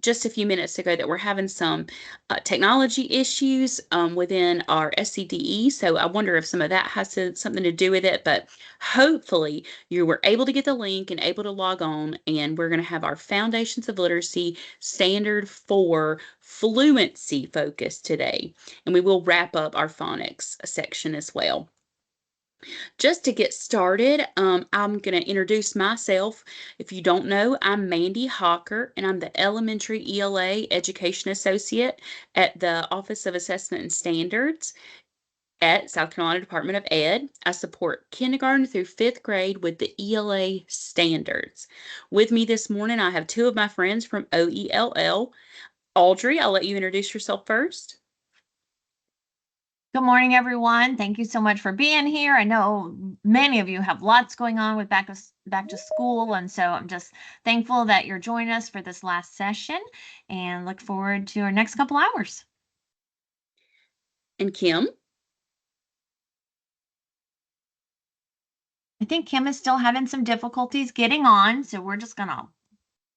just a few minutes ago that we're having some technology issues within our SCDE. So I wonder if some of that has something to do with it. But hopefully you were able to get the link and able to log on. And we're going to have our Foundations of Literacy Standard 4 Fluency focus today. And we will wrap up our phonics section as well. Just to get started, I'm going to introduce myself. If you don't know, I'm Mandy Hawker, and I'm the Elementary ELA Education Associate at the Office of Assessment and Standards at South Carolina Department of Ed. I support kindergarten through 5th grade with the ELA Standards. With me this morning, I have two of my friends from OELL. Audrey, I'll let you introduce yourself first. Good morning, everyone. Thank you so much for being here. I know many of you have lots going on with back to school, and so I'm just thankful that you're joining us for this last session and look forward to our next couple hours. And Kim? I think Kim is still having some difficulties getting on, so we're just gonna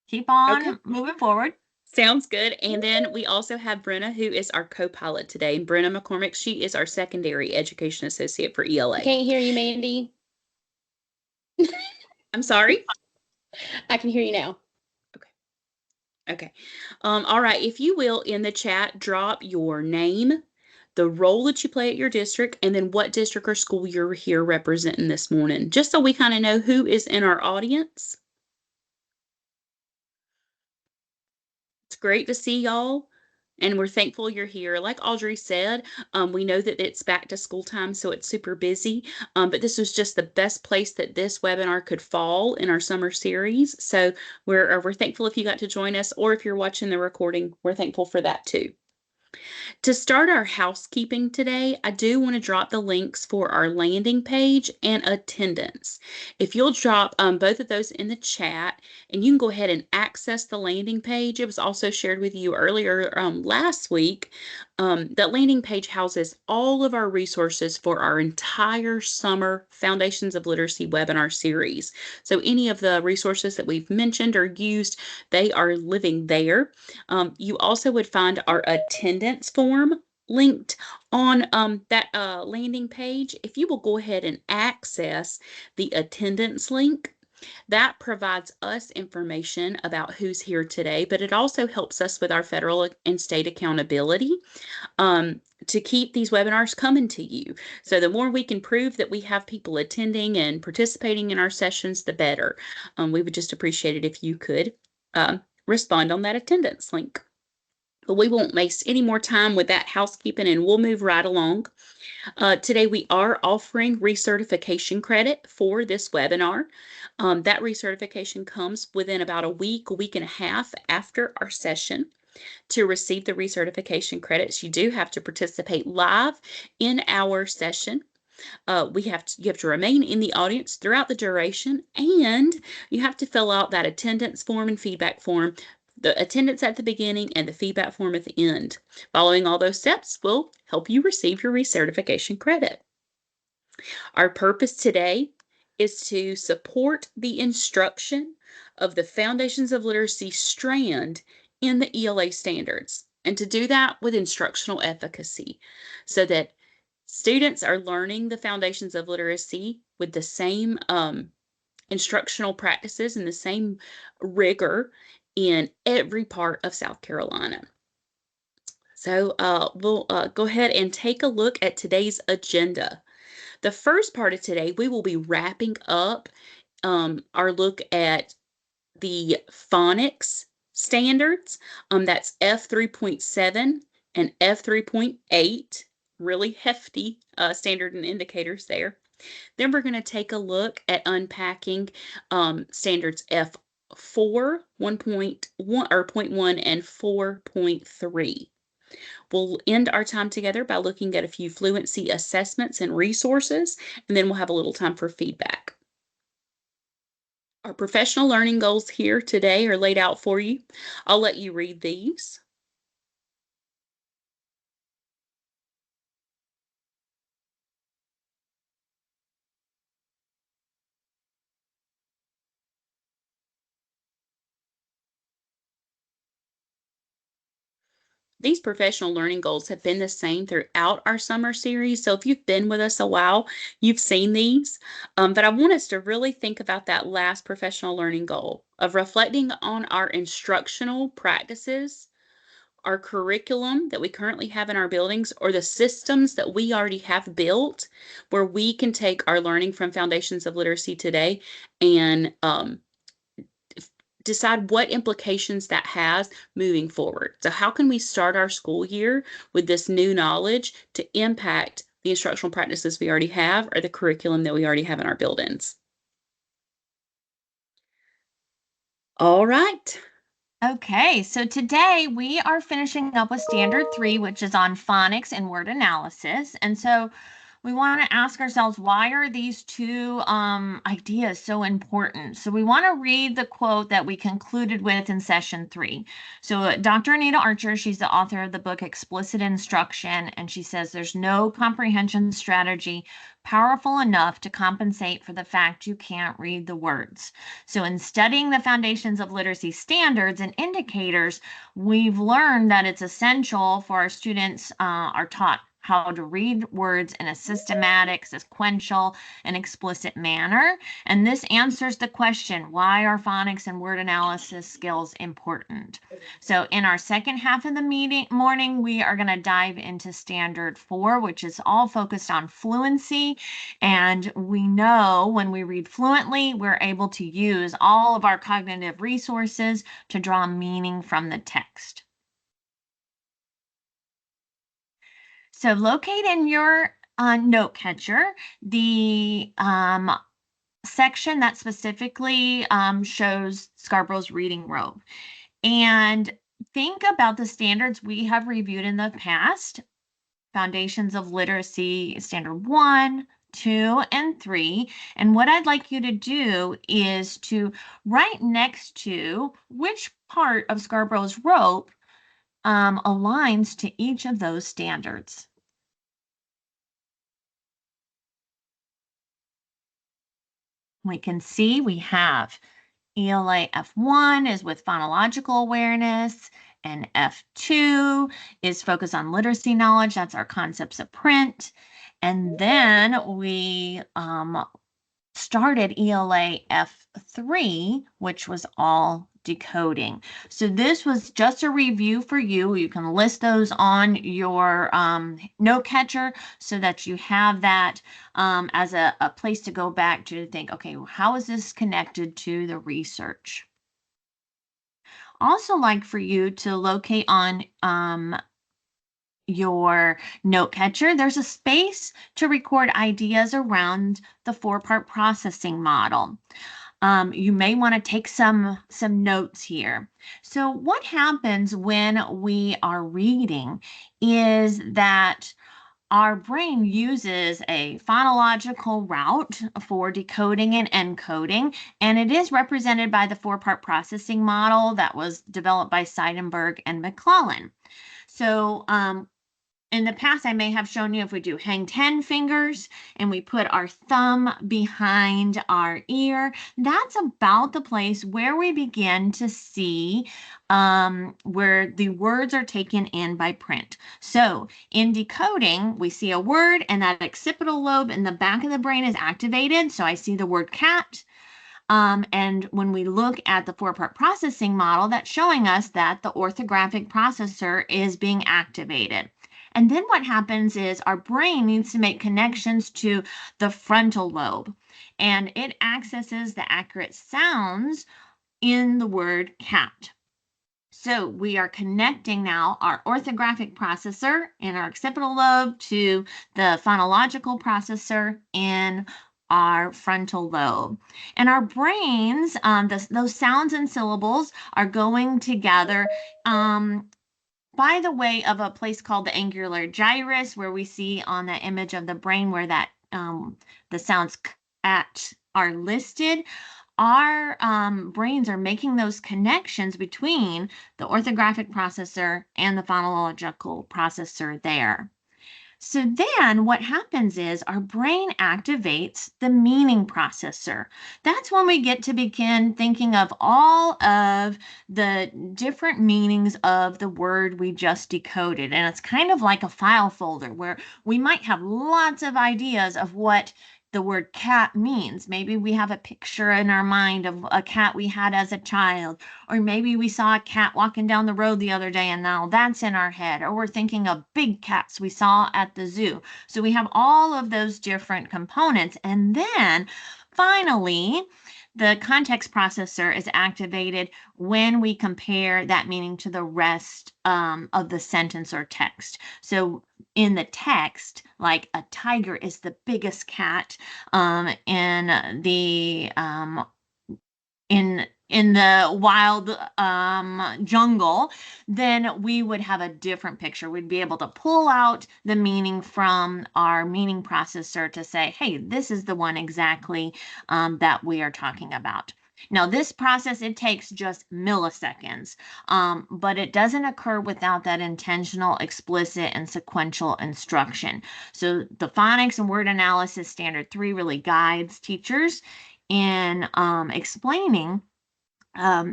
keep on moving forward. Sounds good. And then we also have Brenna, who is our co-pilot today. Brenna McCormick, she is our secondary education associate for ELA. Can't hear you, Mandy. I'm sorry? I can hear you now. Okay. All right. If you will, in the chat, drop your name, the role that you play at your district, and then what district or school you're here representing this morning, just so we kind of know who is in our audience. It's great to see y'all, and we're thankful you're here. Like Audrey said, we know that it's back to school time, so it's super busy, but this was just the best place that this webinar could fall in our summer series. So we're thankful if you got to join us, or if you're watching the recording, we're thankful for that too. To start our housekeeping today, I do want to drop the links for our landing page and attendance. If you'll drop both of those in the chat, and you can go ahead and access the landing page. It was also shared with you earlier last week. That landing page houses all of our resources for our entire summer Foundations of Literacy webinar series. So any of the resources that we've mentioned or used, they are living there. You also would find our attendance form linked on that landing page. If you will go ahead and access the attendance link, that provides us information about who's here today, but it also helps us with our federal and state accountability to keep these webinars coming to you. So the more we can prove that we have people attending and participating in our sessions, the better. We would just appreciate it if you could respond on that attendance link. But we won't waste any more time with that housekeeping, and we'll move right along. Today we are offering recertification credit for this webinar. That recertification comes within about a week and a half after our session. To receive the recertification credits, you do have to participate live in our session. You have to remain in the audience throughout the duration, and you have to fill out that attendance form and feedback form, the attendance at the beginning and the feedback form at the end. Following all those steps will help you receive your recertification credit. Our purpose today is to support the instruction of the Foundations of Literacy strand in the ELA standards, and to do that with instructional efficacy so that students are learning the foundations of literacy with the same instructional practices and the same rigor in every part of South Carolina. So we'll go ahead and take a look at today's agenda. The first part of today, we will be wrapping up our look at the phonics standards. That's F3.7 and F3.8, really hefty standard and indicators there. Then we're going to take a look at unpacking standards F4, 1.1 or 0.1, and 4.3. We'll end our time together by looking at a few fluency assessments and resources, and then we'll have a little time for feedback. Our professional learning goals here today are laid out for you. I'll let you read these. these professional learning goals have been the same throughout our summer series. So if you've been with us a while, you've seen these. But I want us to really think about that last professional learning goal of reflecting on our instructional practices, our curriculum that we currently have in our buildings, or the systems that we already have built where we can take our learning from Foundations of Literacy today and decide what implications that has moving forward. So how can we start our school year with this new knowledge to impact the instructional practices we already have or the curriculum that we already have in our buildings? All right. Okay, so today we are finishing up with Standard 3, which is on phonics and word analysis. And so we want to ask ourselves, why are these two ideas so important? So we want to read the quote that we concluded with in session 3. So Dr. Anita Archer, she's the author of the book Explicit Instruction, and she says there's no comprehension strategy powerful enough to compensate for the fact you can't read the words. So in studying the foundations of literacy standards and indicators, we've learned that it's essential for our students are taught how to read words in a systematic, sequential, and explicit manner. And this answers the question, why are phonics and word analysis skills important? So in our second half of the morning, we are going to dive into Standard 4, which is all focused on fluency. And we know when we read fluently, we're able to use all of our cognitive resources to draw meaning from the text. So locate in your note catcher the section that specifically shows Scarborough's reading robe. And think about the standards we have reviewed in the past. Foundations of Literacy, Standard 1, 2, and 3. And what I'd like you to do is to write next to which part of Scarborough's rope aligns to each of those standards. We can see we have ELA F1 is with phonological awareness, and F2 is focused on literacy knowledge. That's our concepts of print. And then we started ELA F3, which was all decoding. So this was just a review for you. You can list those on your note catcher so that you have that as a place to go back to think, okay, how is this connected to the research? Also like for you to locate on your note catcher, there's a space to record ideas around the 4-part processing model. You may want to take some notes here. So what happens when we are reading is that our brain uses a phonological route for decoding and encoding, and it is represented by the 4-part processing model that was developed by Seidenberg and McClellan. So in the past, I may have shown you if we do hang 10 fingers and we put our thumb behind our ear, that's about the place where we begin to see where the words are taken in by print. So in decoding, we see a word and that occipital lobe in the back of the brain is activated. So I see the word cat. And when we look at the 4-part processing model, that's showing us that the orthographic processor is being activated. And then what happens is our brain needs to make connections to the frontal lobe, and it accesses the accurate sounds in the word cat. So we are connecting now our orthographic processor in our occipital lobe to the phonological processor in our frontal lobe. And our brains, those sounds and syllables are going together by the way of a place called the angular gyrus, where we see on the image of the brain where that the sounds at are listed. Our brains are making those connections between the orthographic processor and the phonological processor there. So then what happens is our brain activates the meaning processor. That's when we get to begin thinking of all of the different meanings of the word we just decoded. And it's kind of like a file folder where we might have lots of ideas of what the word cat means. Maybe we have a picture in our mind of a cat we had as a child, or maybe we saw a cat walking down the road the other day and now that's in our head, or we're thinking of big cats we saw at the zoo. So we have all of those different components. And then finally, the context processor is activated when we compare that meaning to the rest of the sentence or text. So in the text, like a tiger is the biggest cat in the in the wild jungle, then we would have a different picture. We'd be able to pull out the meaning from our meaning processor to say, hey, this is the one exactly that we are talking about. Now, this process, it takes just milliseconds, but it doesn't occur without that intentional, explicit, and sequential instruction. So the Phonics and Word Analysis Standard 3 really guides teachers in explaining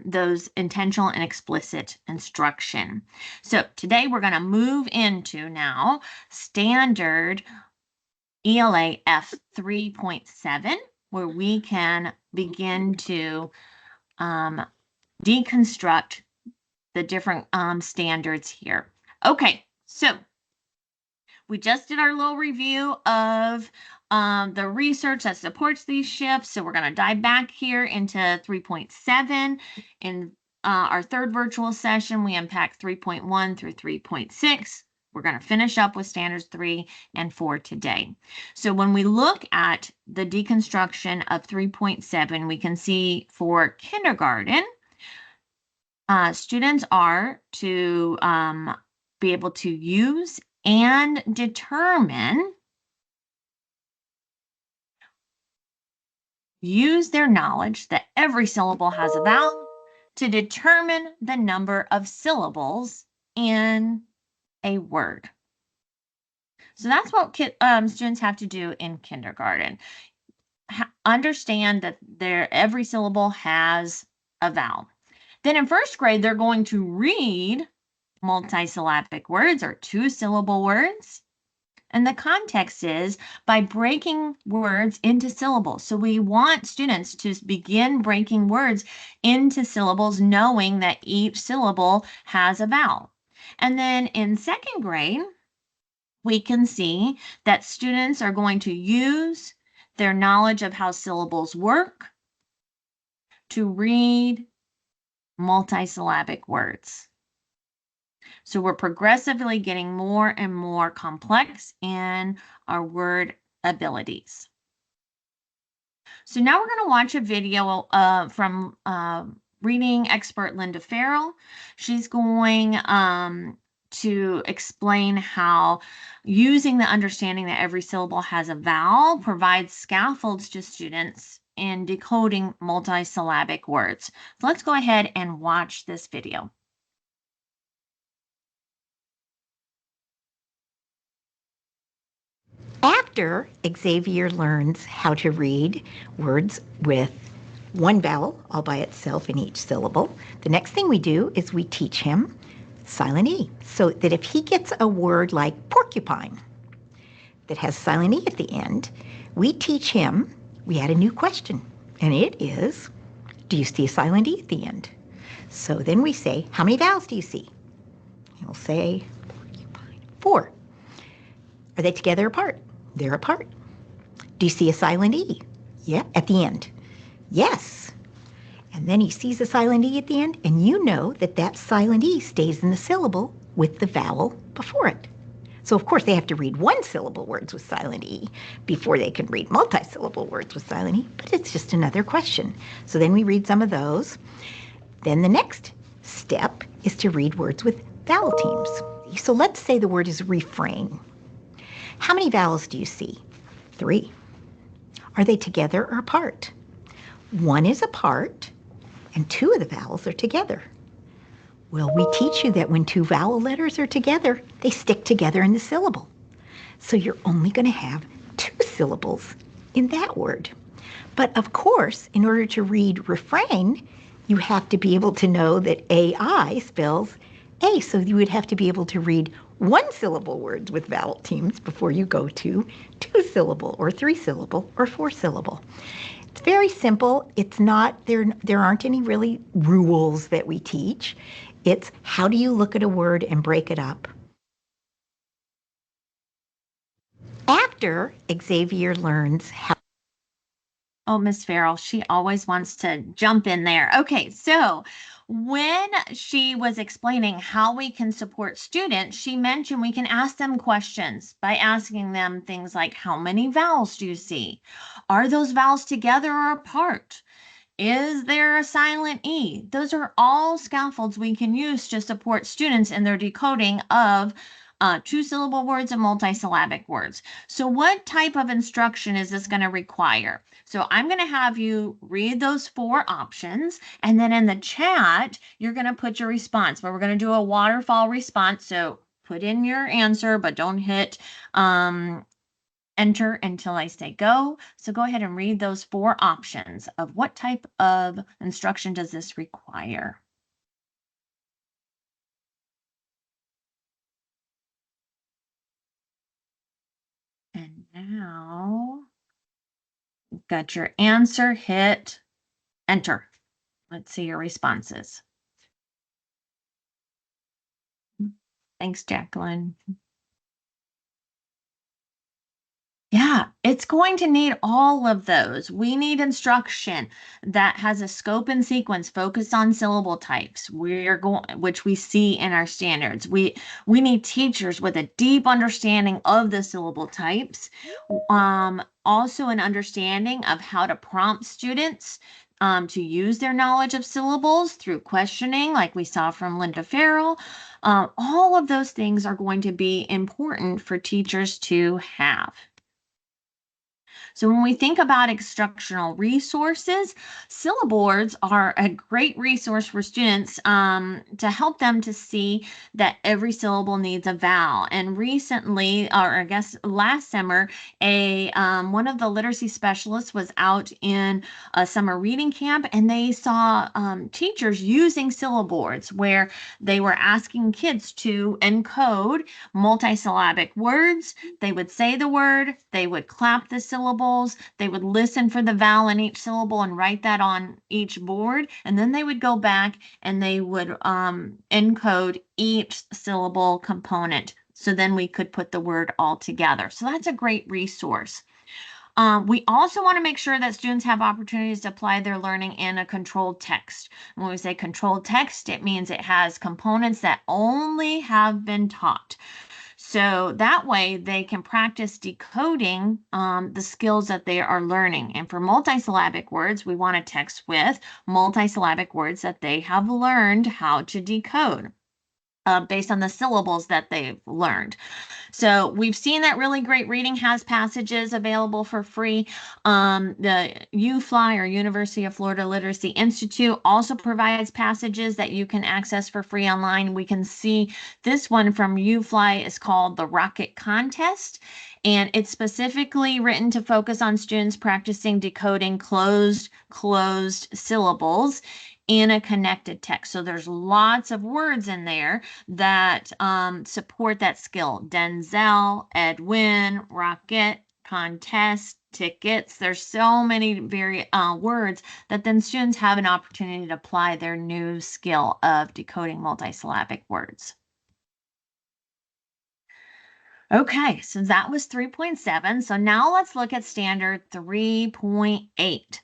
those intentional and explicit instruction. So today we're going to move into now standard ELA F 3.7, where we can begin to deconstruct the different standards here. Okay, so we just did our little review of the research that supports these shifts. So we're going to dive back here into 3.7. In our third virtual session, we unpacked 3.1 through 3.6. We're going to finish up with standards 3 and 4 today. So when we look at the deconstruction of 3.7, we can see for kindergarten, students are to be able to use and determine, use their knowledge that every syllable has a vowel to determine the number of syllables in a word. So that's what students have to do in kindergarten. Understand that every syllable has a vowel. Then in first grade, they're going to read multisyllabic words or two-syllable words. And the context is by breaking words into syllables. So we want students to begin breaking words into syllables, knowing that each syllable has a vowel. And then in second grade, we can see that students are going to use their knowledge of how syllables work to read multisyllabic words. So we're progressively getting more and more complex in our word abilities. So now we're going to watch a video from reading expert Linda Farrell. She's going to explain how using the understanding that every syllable has a vowel provides scaffolds to students in decoding multisyllabic words. So let's go ahead and watch this video. After Xavier learns how to read words with one vowel all by itself in each syllable, the next thing we do is we teach him silent E, so that if he gets a word like porcupine that has silent E at the end, we teach him, we add a new question, and it is, do you see a silent E at the end? So then we say, how many vowels do you see? He'll say, porcupine, 4. Are they together or apart? They're apart. Do you see a silent E? Yeah, at the end. Yes. And then he sees a silent E at the end, and you know that that silent E stays in the syllable with the vowel before it. So of course they have to read one-syllable words with silent E before they can read multi-syllable words with silent E, but it's just another question. So then we read some of those. Then the next step is to read words with vowel teams. So let's say the word is refrain. How many vowels do you see? 3. Are they together or apart? 1 is apart, and 2 of the vowels are together. Well, we teach you that when 2 vowel letters are together, they stick together in the syllable. So you're only going to have 2 syllables in that word. But of course, in order to read refrain, you have to be able to know that AI spells A. So you would have to be able to read 1-syllable words with vowel teams before you go to 2-syllable or 3-syllable or 4-syllable. It's very simple. It's not, there aren't any really rules that we teach. It's how do you look at a word and break it up. After Xavier learns how. Oh, Miss Farrell, she always wants to jump in there. Okay, so when she was explaining how we can support students, she mentioned we can ask them questions by asking them things like, how many vowels do you see? Are those vowels together or apart? Is there a silent E? Those are all scaffolds we can use to support students in their decoding of 2-syllable words and multisyllabic words. So what type of instruction is this going to require? So I'm going to have you read those 4 options, and then in the chat, you're going to put your response, but we're going to do a waterfall response. So put in your answer, but don't hit enter until I say go. So go ahead and read those 4 options of what type of instruction does this require. And now you've got your answer, hit enter. Let's see your responses. Thanks, Jacqueline. Yeah, it's going to need all of those. We need instruction that has a scope and sequence focused on syllable types. We're going, which we see in our standards. We need teachers with a deep understanding of the syllable types. Also an understanding of how to prompt students to use their knowledge of syllables through questioning, like we saw from Linda Farrell. All of those things are going to be important for teachers to have. So when we think about instructional resources, syllaboards are a great resource for students to help them to see that every syllable needs a vowel. And recently, or I guess last summer, one of the literacy specialists was out in a summer reading camp, and they saw teachers using syllaboards where they were asking kids to encode multisyllabic words. They would say the word, they would clap the syllable. They would listen for the vowel in each syllable and write that on each board. And then they would go back and they would encode each syllable component. So then we could put the word all together. So that's a great resource. We also want to make sure that students have opportunities to apply their learning in a controlled text. When we say controlled text, it means it has components that only have been taught. So that way they can practice decoding the skills that they are learning. And for multisyllabic words, we want a text with multisyllabic words that they have learned how to decode based on the syllables that they've learned. So we've seen that Really Great Reading has passages available for free. The UFLY, or University of Florida Literacy Institute, also provides passages that you can access for free online. We can see this one from UFLY is called the Rocket Contest, and it's specifically written to focus on students practicing decoding closed syllables in a connected text. So there's lots of words in there that support that skill. Denzel, Edwin, rocket, contest, tickets. There's so many words that then students have an opportunity to apply their new skill of decoding multisyllabic words. Okay, so that was 3.7. So now let's look at standard 3.8.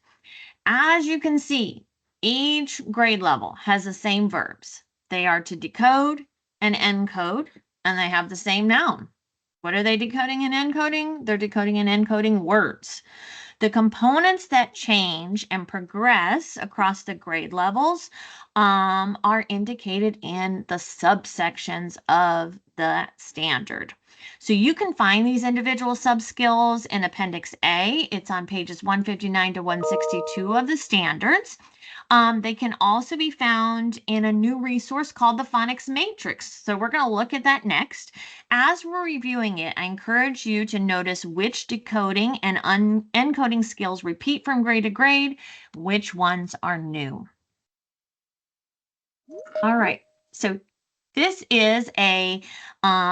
As you can see, each grade level has the same verbs. They are to decode and encode, and they have the same noun. What are they decoding and encoding? They're decoding and encoding words. The components that change and progress across the grade levels are indicated in the subsections of the standard. So you can find these individual subskills in Appendix A. It's on pages 159 to 162 of the standards. They can also be found in a new resource called the Phonics Matrix. So we're going to look at that next. As we're reviewing it, I encourage you to notice which decoding and encoding skills repeat from grade to grade, which ones are new. All right, so this is a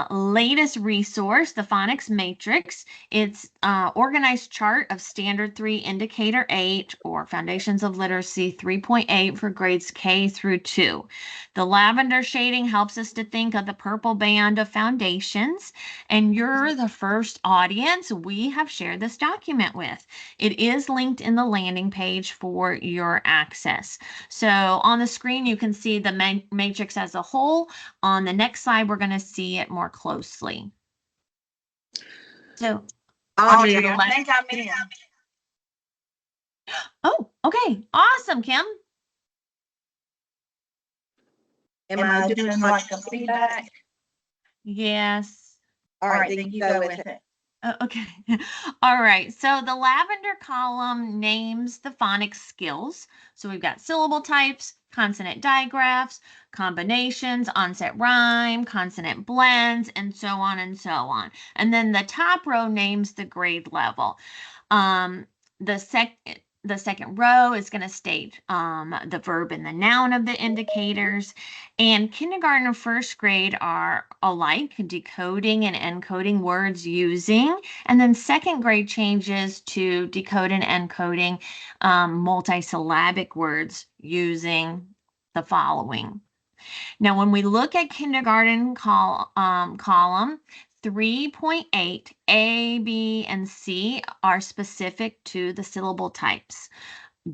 latest resource, the Phonics Matrix. It's organized chart of Standard 3 Indicator 8 or Foundations of Literacy 3.8 for grades K through 2. The lavender shading helps us to think of the purple band of foundations, and you're the first audience we have shared this document with. It is linked in the landing page for your access. So on the screen, you can see the matrix as a whole. On the next slide, we're going to see it more closely. So, Audrey, I think I'm in. oh, okay, awesome, Kim. Am I doing like a feedback? Yes. All right, then you go with it. Okay. All right. So the lavender column names the phonics skills. So we've got syllable types, consonant digraphs, combinations, onset rhyme, consonant blends, and so on and so on. And then the top row names the grade level. The second row is going to state the verb and the noun of the indicators. And kindergarten and first grade are alike, decoding and encoding words using. And then second grade changes to decode and encoding multisyllabic words using the following. Now, when we look at kindergarten column, 3.8, A, B, and C are specific to the syllable types.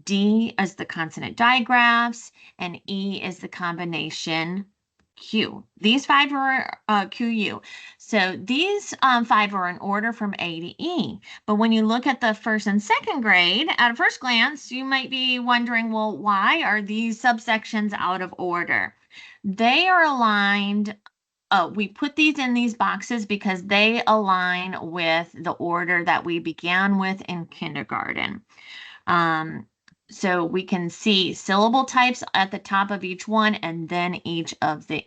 D is the consonant digraphs, and E is the combination Q. These 5 are QU. So these 5 are in order from A to E. But when you look at the first and second grade, at a first glance, you might be wondering, well, why are these subsections out of order? They are aligned. We put these in these boxes because they align with the order that we began with in kindergarten. So we can see syllable types at the top of each one and then each of the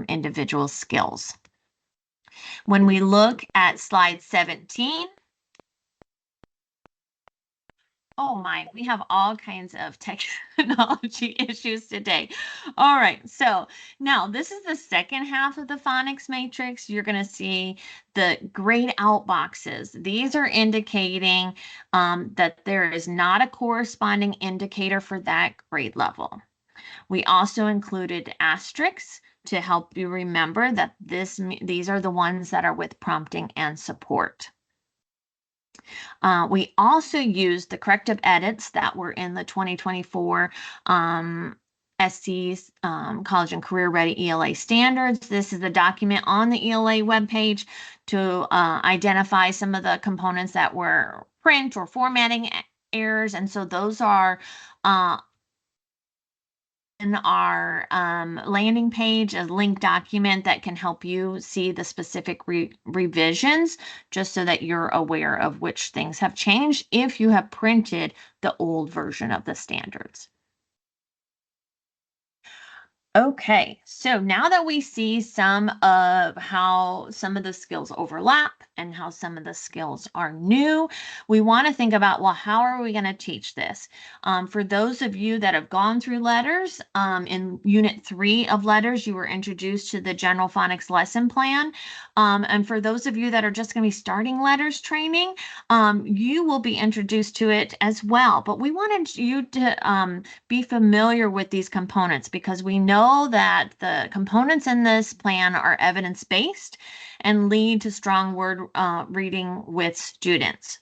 individual skills. When we look at slide 17, oh my, we have all kinds of technology issues today. All right, so now this is the second half of the phonics matrix. You're going to see the grayed out boxes. These are indicating that there is not a corresponding indicator for that grade level. We also included asterisks to help you remember that these are the ones that are with prompting and support. We also used the corrective edits that were in the 2024 SC College and Career Ready ELA Standards. This is the document on the ELA webpage to identify some of the components that were print or formatting errors. And so those are in our landing page, a link document that can help you see the specific revisions, just so that you're aware of which things have changed if you have printed the old version of the standards. Okay, so now that we see some of how some of the skills overlap and how some of the skills are new, we want to think about, well, how are we going to teach this? For those of you that have gone through letters, in Unit 3 of letters, you were introduced to the General Phonics Lesson Plan. And for those of you that are just going to be starting letters training, you will be introduced to it as well. But we wanted you to be familiar with these components because we know that the components in this plan are evidence-based and lead to strong word reading with students.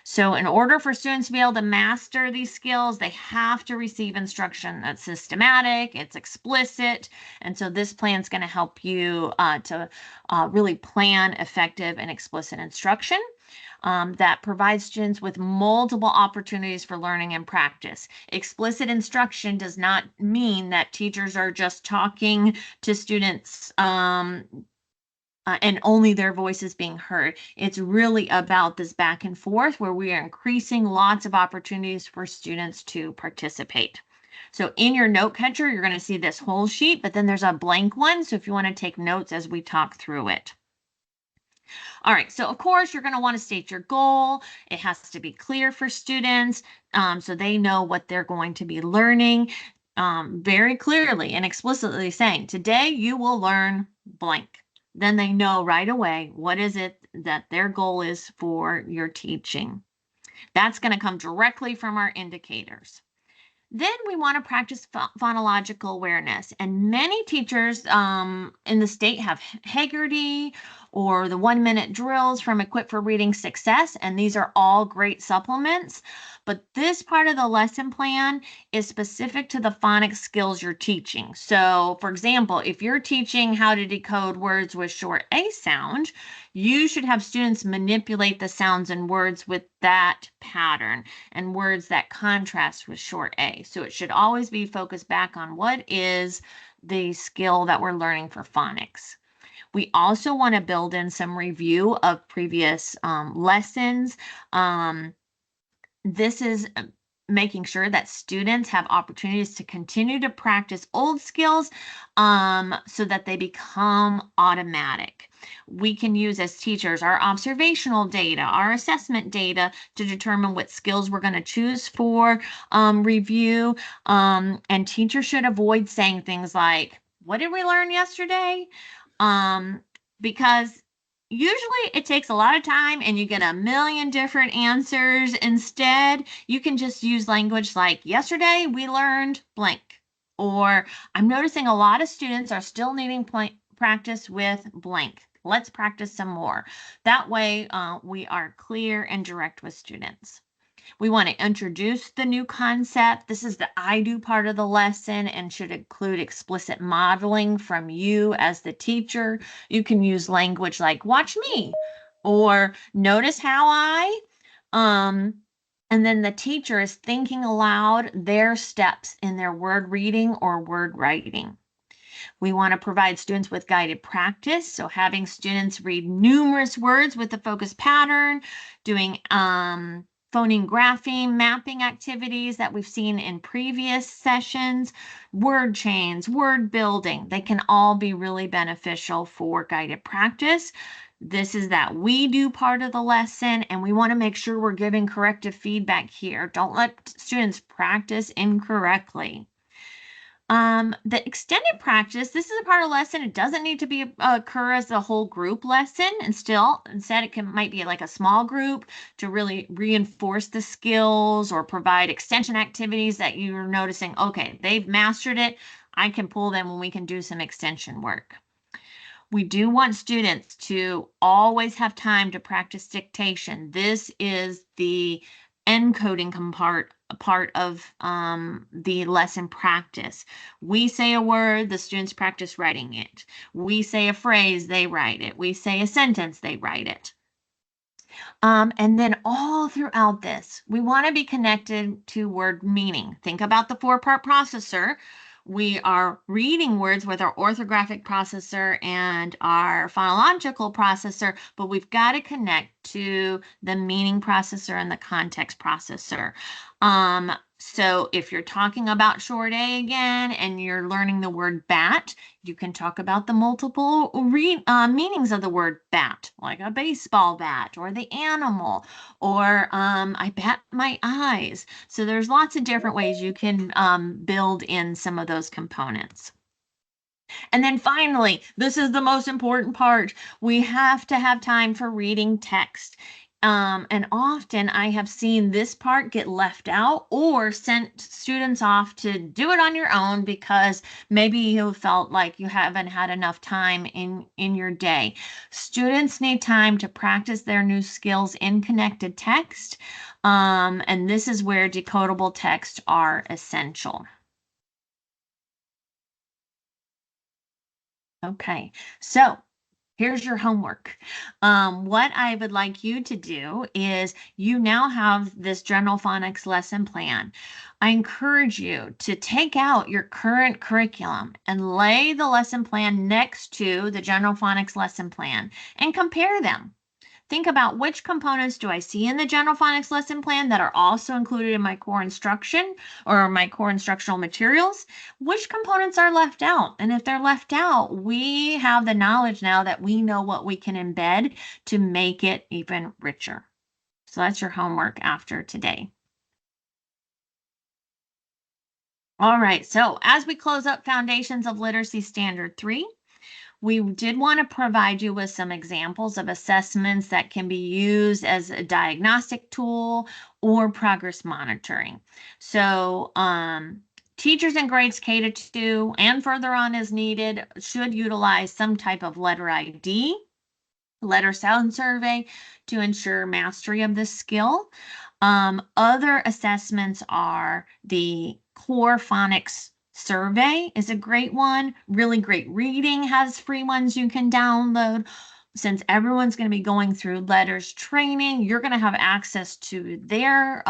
So in order for students to be able to master these skills, they have to receive instruction that's systematic, it's explicit, and so this plan is going to help you to really plan effective and explicit instruction. That provides students with multiple opportunities for learning and practice. Explicit instruction does not mean that teachers are just talking to students and only their voice is being heard. It's really about this back and forth where we are increasing lots of opportunities for students to participate. So in your note catcher, you're going to see this whole sheet, but then there's a blank one. So if you want to take notes as we talk through it. All right, so of course you're going to want to state your goal. It has to be clear for students so they know what they're going to be learning very clearly and explicitly saying, today you will learn blank. Then they know right away what is it that their goal is for your teaching. That's going to come directly from our indicators. Then we want to practice phonological awareness. And many teachers in the state have Haggerty or the 1-minute drills from Equipped for Reading Success. And these are all great supplements. But this part of the lesson plan is specific to the phonics skills you're teaching. So, for example, if you're teaching how to decode words with short A sound, you should have students manipulate the sounds and words with that pattern and words that contrast with short A. So it should always be focused back on what is the skill that we're learning for phonics. We also want to build in some review of previous lessons. This is making sure that students have opportunities to continue to practice old skills so that they become automatic. We can use as teachers our observational data, our assessment data to determine what skills we're going to choose for review. And teachers should avoid saying things like, what did we learn yesterday? Because usually it takes a lot of time and you get a million different answers. Instead, you can just use language like, yesterday we learned blank. Or I'm noticing a lot of students are still needing practice with blank. Let's practice some more. That way we are clear and direct with students. We want to introduce the new concept. This is the I do part of the lesson and should include explicit modeling from you as the teacher. You can use language like watch me or notice how I. And then the teacher is thinking aloud their steps in their word reading or word writing. We want to provide students with guided practice. So having students read numerous words with a focused pattern, doing phoneme graphing, mapping activities that we've seen in previous sessions, word chains, word building. They can all be really beneficial for guided practice. This is that we do part of the lesson, and we want to make sure we're giving corrective feedback here. Don't let students practice incorrectly. The extended practice, this is a part of the lesson. It doesn't need to be occur as a whole group lesson, and instead it might be like a small group to really reinforce the skills or provide extension activities that you're noticing, okay, they've mastered it. I can pull them when we can do some extension work. We do want students to always have time to practice dictation. This is the encoding part of the lesson practice. We say a word, the students practice writing it. We say a phrase, they write it. We say a sentence, they write it. And then all throughout this, we want to be connected to word meaning. Think about the 4-part processor. We are reading words with our orthographic processor and our phonological processor, but we've got to connect to the meaning processor and the context processor. So if you're talking about short A again and you're learning the word bat, you can talk about the multiple meanings of the word bat, like a baseball bat or the animal, or I bat my eyes. So there's lots of different ways you can build in some of those components. And then finally, this is the most important part. We have to have time for reading text. And often I have seen this part get left out or sent students off to do it on your own because maybe you felt like you haven't had enough time in your day. Students need time to practice their new skills in connected text. And this is where decodable text are essential. Okay, so here's your homework. What I would like you to do is you now have this general phonics lesson plan. I encourage you to take out your current curriculum and lay the lesson plan next to the general phonics lesson plan and compare them. think about which components do I see in the general phonics lesson plan that are also included in my core instruction or my core instructional materials. Which components are left out? And if they're left out, we have the knowledge now that we know what we can embed to make it even richer. So that's your homework after today. All right, so as we close up Foundations of Literacy Standard 3, we did want to provide you with some examples of assessments that can be used as a diagnostic tool or progress monitoring. So teachers in grades K to 2 and further on as needed should utilize some type of letter ID, letter sound survey to ensure mastery of this skill. Other assessments are the core phonics survey is a great one. Really great reading has free ones you can download. Since everyone's going to be going through letters training, you're going to have access to their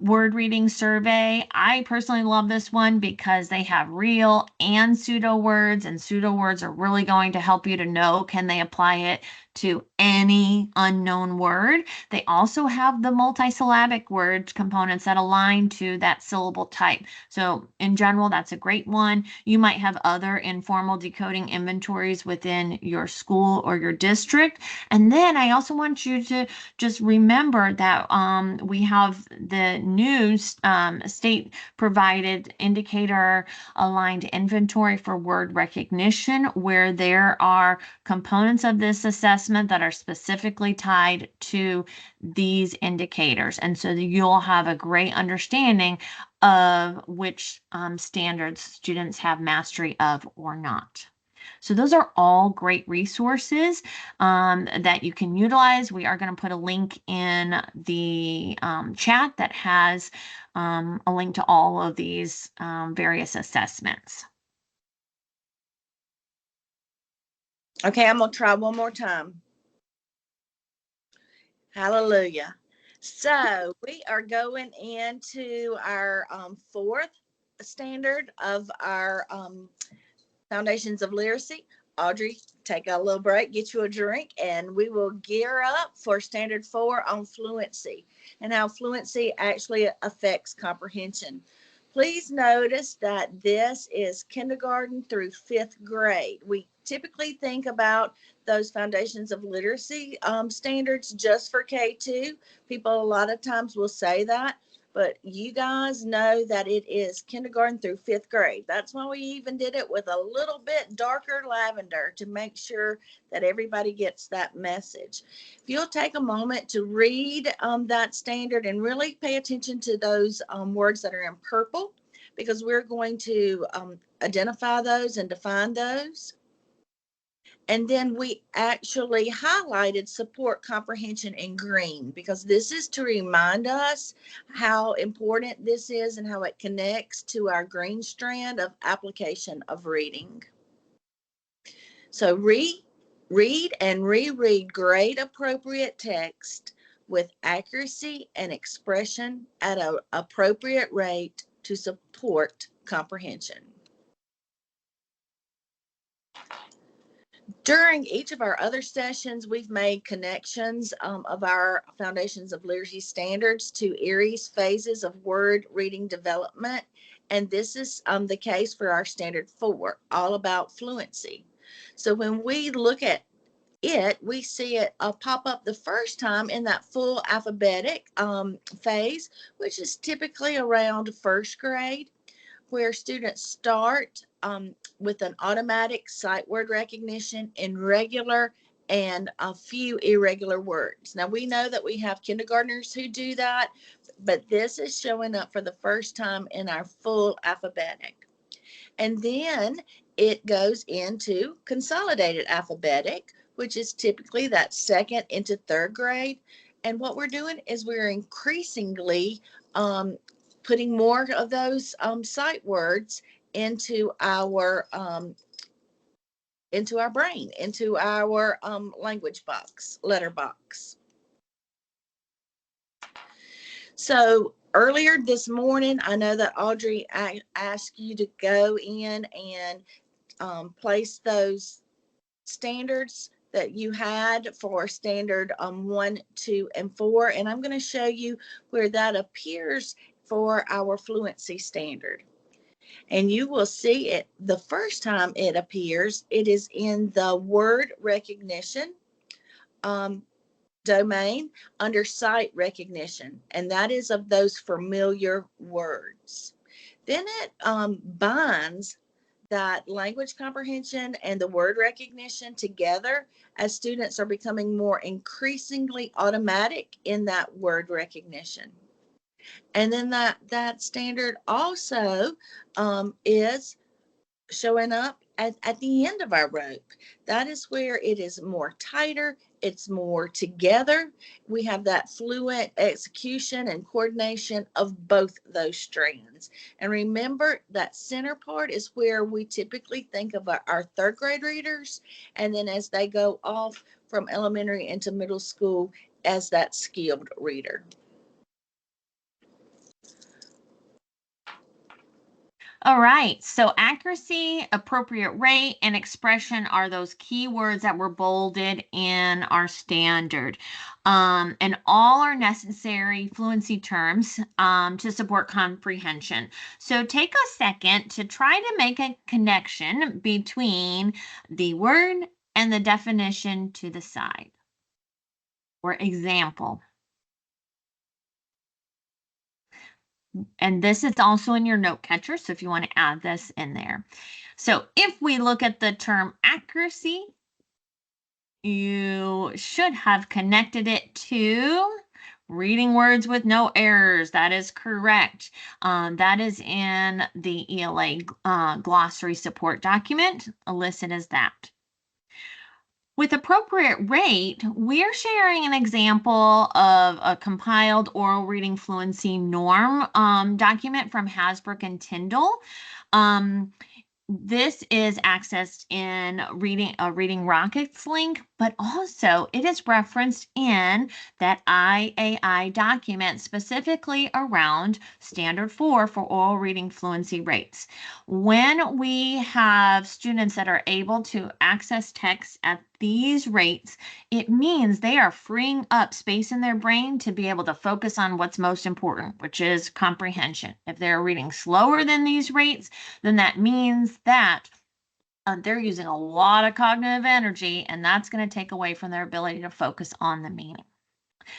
word reading survey. I personally love this one because they have real and pseudo words, and pseudo words are really going to help you to know, can they apply it to any unknown word? They also have the multisyllabic word components that align to that syllable type. So in general, that's a great one. You might have other informal decoding inventories within your school or your district. And then I also want you to just remember that we have the new state provided indicator aligned inventory for word recognition, where there are components of this assessment that are specifically tied to these indicators. And so you'll have a great understanding of which standards students have mastery of or not. So those are all great resources that you can utilize. We are going to put a link in the chat that has a link to all of these various assessments. Okay, I'm going to try one more time. Hallelujah. So we are going into our fourth standard of our Foundations of Literacy. Audrey, take a little break, get you a drink, and we will gear up for Standard 4 on fluency and how fluency actually affects comprehension. Please notice that this is kindergarten through 5th grade. We typically think about those Foundations of Literacy standards just for K2. People a lot of times will say that, but you guys know that it is kindergarten through 5th grade. That's why we even did it with a little bit darker lavender to make sure that everybody gets that message. If you'll take a moment to read that standard and really pay attention to those words that are in purple, because we're going to identify those and define those. And then we actually highlighted support comprehension in green, because this is to remind us how important this is and how it connects to our green strand of application of reading. So read and reread grade appropriate text with accuracy and expression at an appropriate rate to support comprehension. During each of our other sessions, we've made connections of our Foundations of Literacy standards to Erie's phases of word reading development. And this is the case for our Standard 4, all about fluency. So when we look at it, we see it pop up the first time in that full alphabetic phase, which is typically around 1st grade, where students start with an automatic sight word recognition in regular and a few irregular words. Now, we know that we have kindergartners who do that, but this is showing up for the first time in our full alphabetic. And then it goes into consolidated alphabetic, which is typically that 2nd into 3rd grade. And what we're doing is we're increasingly putting more of those sight words into our brain, into our language box, letter box. So earlier this morning, I know that Audrey asked you to go in and place those standards that you had for standard 1, 2, and 4. And I'm going to show you where that appears for our fluency standard. And you will see it the first time it appears. It is in the word recognition domain under sight recognition, and that is of those familiar words. Then it binds that language comprehension and the word recognition together as students are becoming more increasingly automatic in that word recognition. And then that standard also is showing up at the end of our rope. That is where it is more tighter, it's more together. We have that fluent execution and coordination of both those strands. And remember, that center part is where we typically think of our third grade readers, and then as they go off from elementary into middle school as that skilled reader. All right, so accuracy, appropriate rate, and expression are those key words that were bolded in our standard. And all are necessary fluency terms to support comprehension. So take a second to try to make a connection between the word and the definition to the side. For example, and this is also in your note catcher, so if you want to add this in there. So if we look at the term accuracy, you should have connected it to reading words with no errors. That is correct. That is in the ELA glossary support document, listed as that. With appropriate rate, we're sharing an example of a compiled oral reading fluency norm document from Hasbrook and Tyndall. This is accessed in Reading Rockets link, but also it is referenced in that IAI document specifically around Standard 4 for oral reading fluency rates. When we have students that are able to access text at these rates, it means they are freeing up space in their brain to be able to focus on what's most important, which is comprehension. If they're reading slower than these rates, then that means that they're using a lot of cognitive energy, and that's going to take away from their ability to focus on the meaning.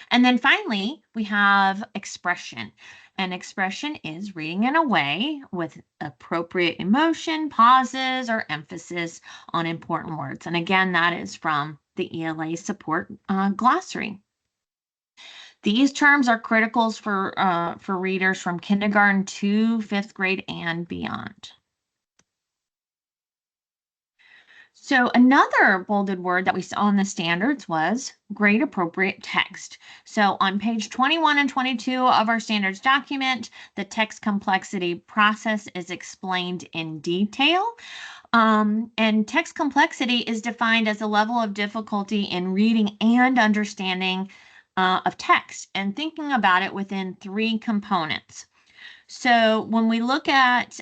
And then finally, we have expression. And expression is reading in a way with appropriate emotion, pauses, or emphasis on important words. And again, that is from the ELA support glossary. These terms are critical for readers from kindergarten to 5th grade and beyond. So another bolded word that we saw in the standards was grade appropriate text. So on page 21 and 22 of our standards document, the text complexity process is explained in detail. And text complexity is defined as a level of difficulty in reading and understanding of text, and thinking about it within 3 components. So when we look at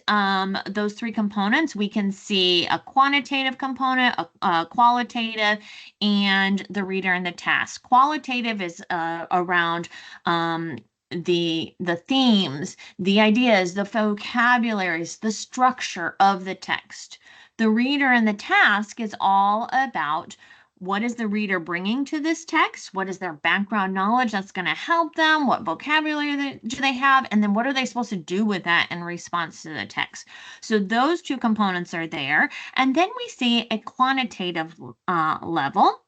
those 3 components, we can see a quantitative component, a qualitative, and the reader and the task. Qualitative is around the themes, the ideas, the vocabularies, the structure of the text. The reader and the task is all about what is the reader bringing to this text? What is their background knowledge that's going to help them? What vocabulary do they have? And then what are they supposed to do with that in response to the text? So those 2 components are there. And then we see a quantitative level.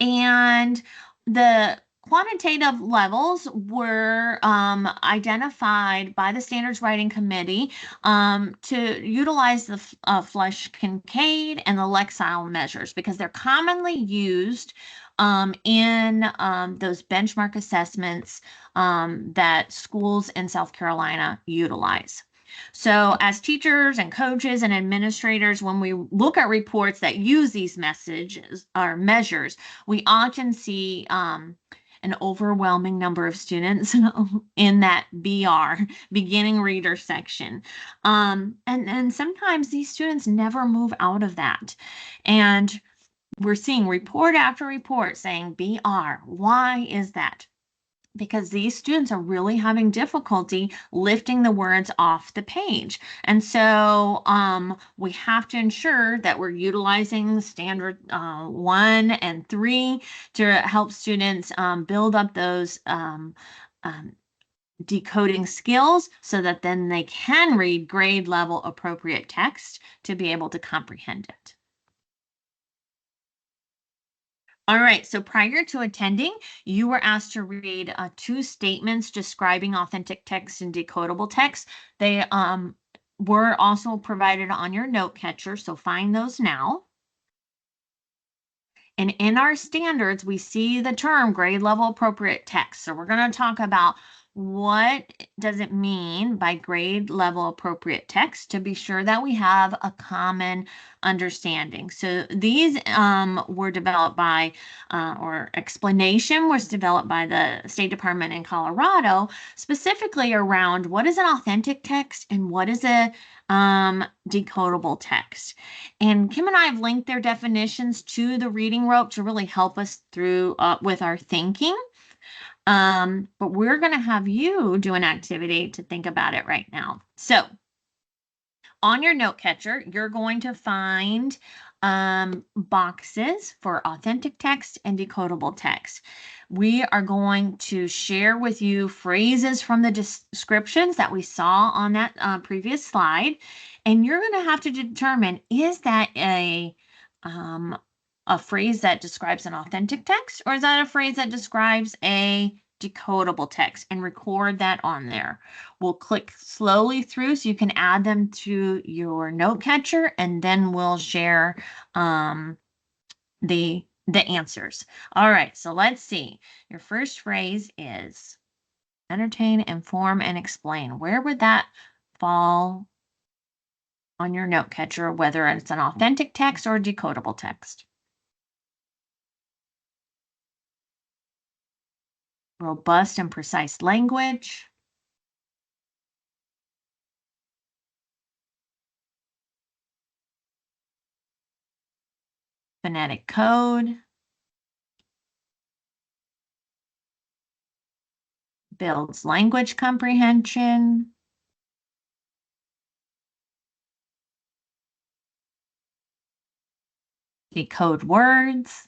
And the quantitative levels were identified by the Standards Writing Committee to utilize the Flesch-Kincaid and the Lexile measures because they're commonly used in those benchmark assessments that schools in South Carolina utilize. So as teachers and coaches and administrators, when we look at reports that use these messages or measures, we often see an overwhelming number of students in that BR, beginning reader section. And sometimes these students never move out of that. And we're seeing report after report saying BR. Why is that? Because these students are really having difficulty lifting the words off the page. And so we have to ensure that we're utilizing standard 1 and 3 to help students build up those decoding skills so that then they can read grade level appropriate text to be able to comprehend it. All right, so prior to attending, you were asked to read 2 statements describing authentic text and decodable text. They were also provided on your note catcher, so find those now. And in our standards, we see the term grade level appropriate text. So we're going to talk about what does it mean by grade level appropriate text to be sure that we have a common understanding. So these were developed by, or explanation was developed by the State Department in Colorado, specifically around what is an authentic text and what is a decodable text. And Kim and I have linked their definitions to the reading rope to really help us through with our thinking. But we're going to have you do an activity to think about it right now. So on your note catcher, you're going to find boxes for authentic text and decodable text. We are going to share with you phrases from the descriptions that we saw on that previous slide. And you're going to have to determine, is that a phrase that describes an authentic text, or is that a phrase that describes a decodable text, and record that on there. We'll click slowly through so you can add them to your note catcher, and then we'll share the answers. All right, so let's see. Your first phrase is entertain, inform, and explain. Where would that fall on your note catcher, whether it's an authentic text or decodable text? Robust and precise language. Phonetic code. Builds language comprehension. Decode words.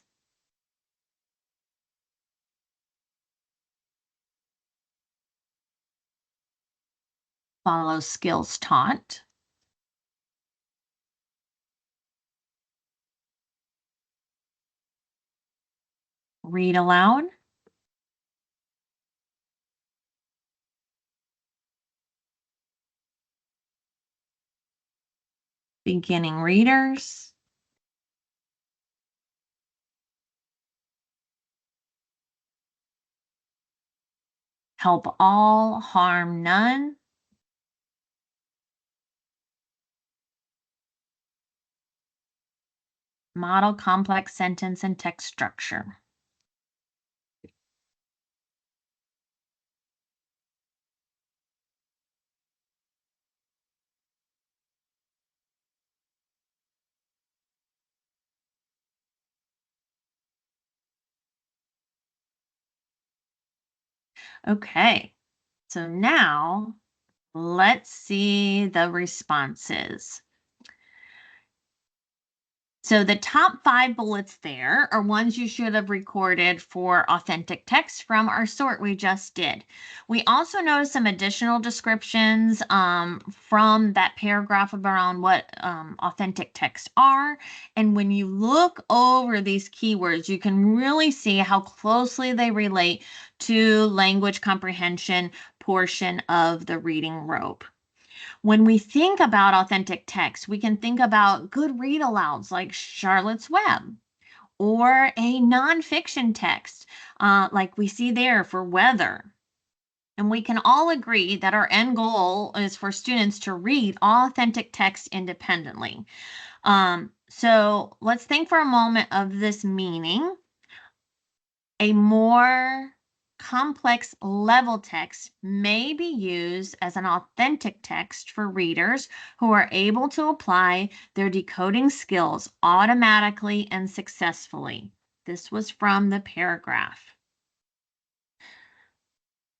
Follow skills taught. Read aloud. Beginning readers. Help all, harm none. Model complex sentence and text structure. Okay, so now let's see the responses. So the top 5 bullets there are ones you should have recorded for authentic text from our sort we just did. We also noticed some additional descriptions from that paragraph around what authentic texts are. And when you look over these keywords, you can really see how closely they relate to language comprehension portion of the reading rope. When we think about authentic text, we can think about good read alouds like Charlotte's Web, or a nonfiction text like we see there for weather. And we can all agree that our end goal is for students to read authentic text independently. So let's think for a moment of this meaning. A more complex level text may be used as an authentic text for readers who are able to apply their decoding skills automatically and successfully. This was from the paragraph.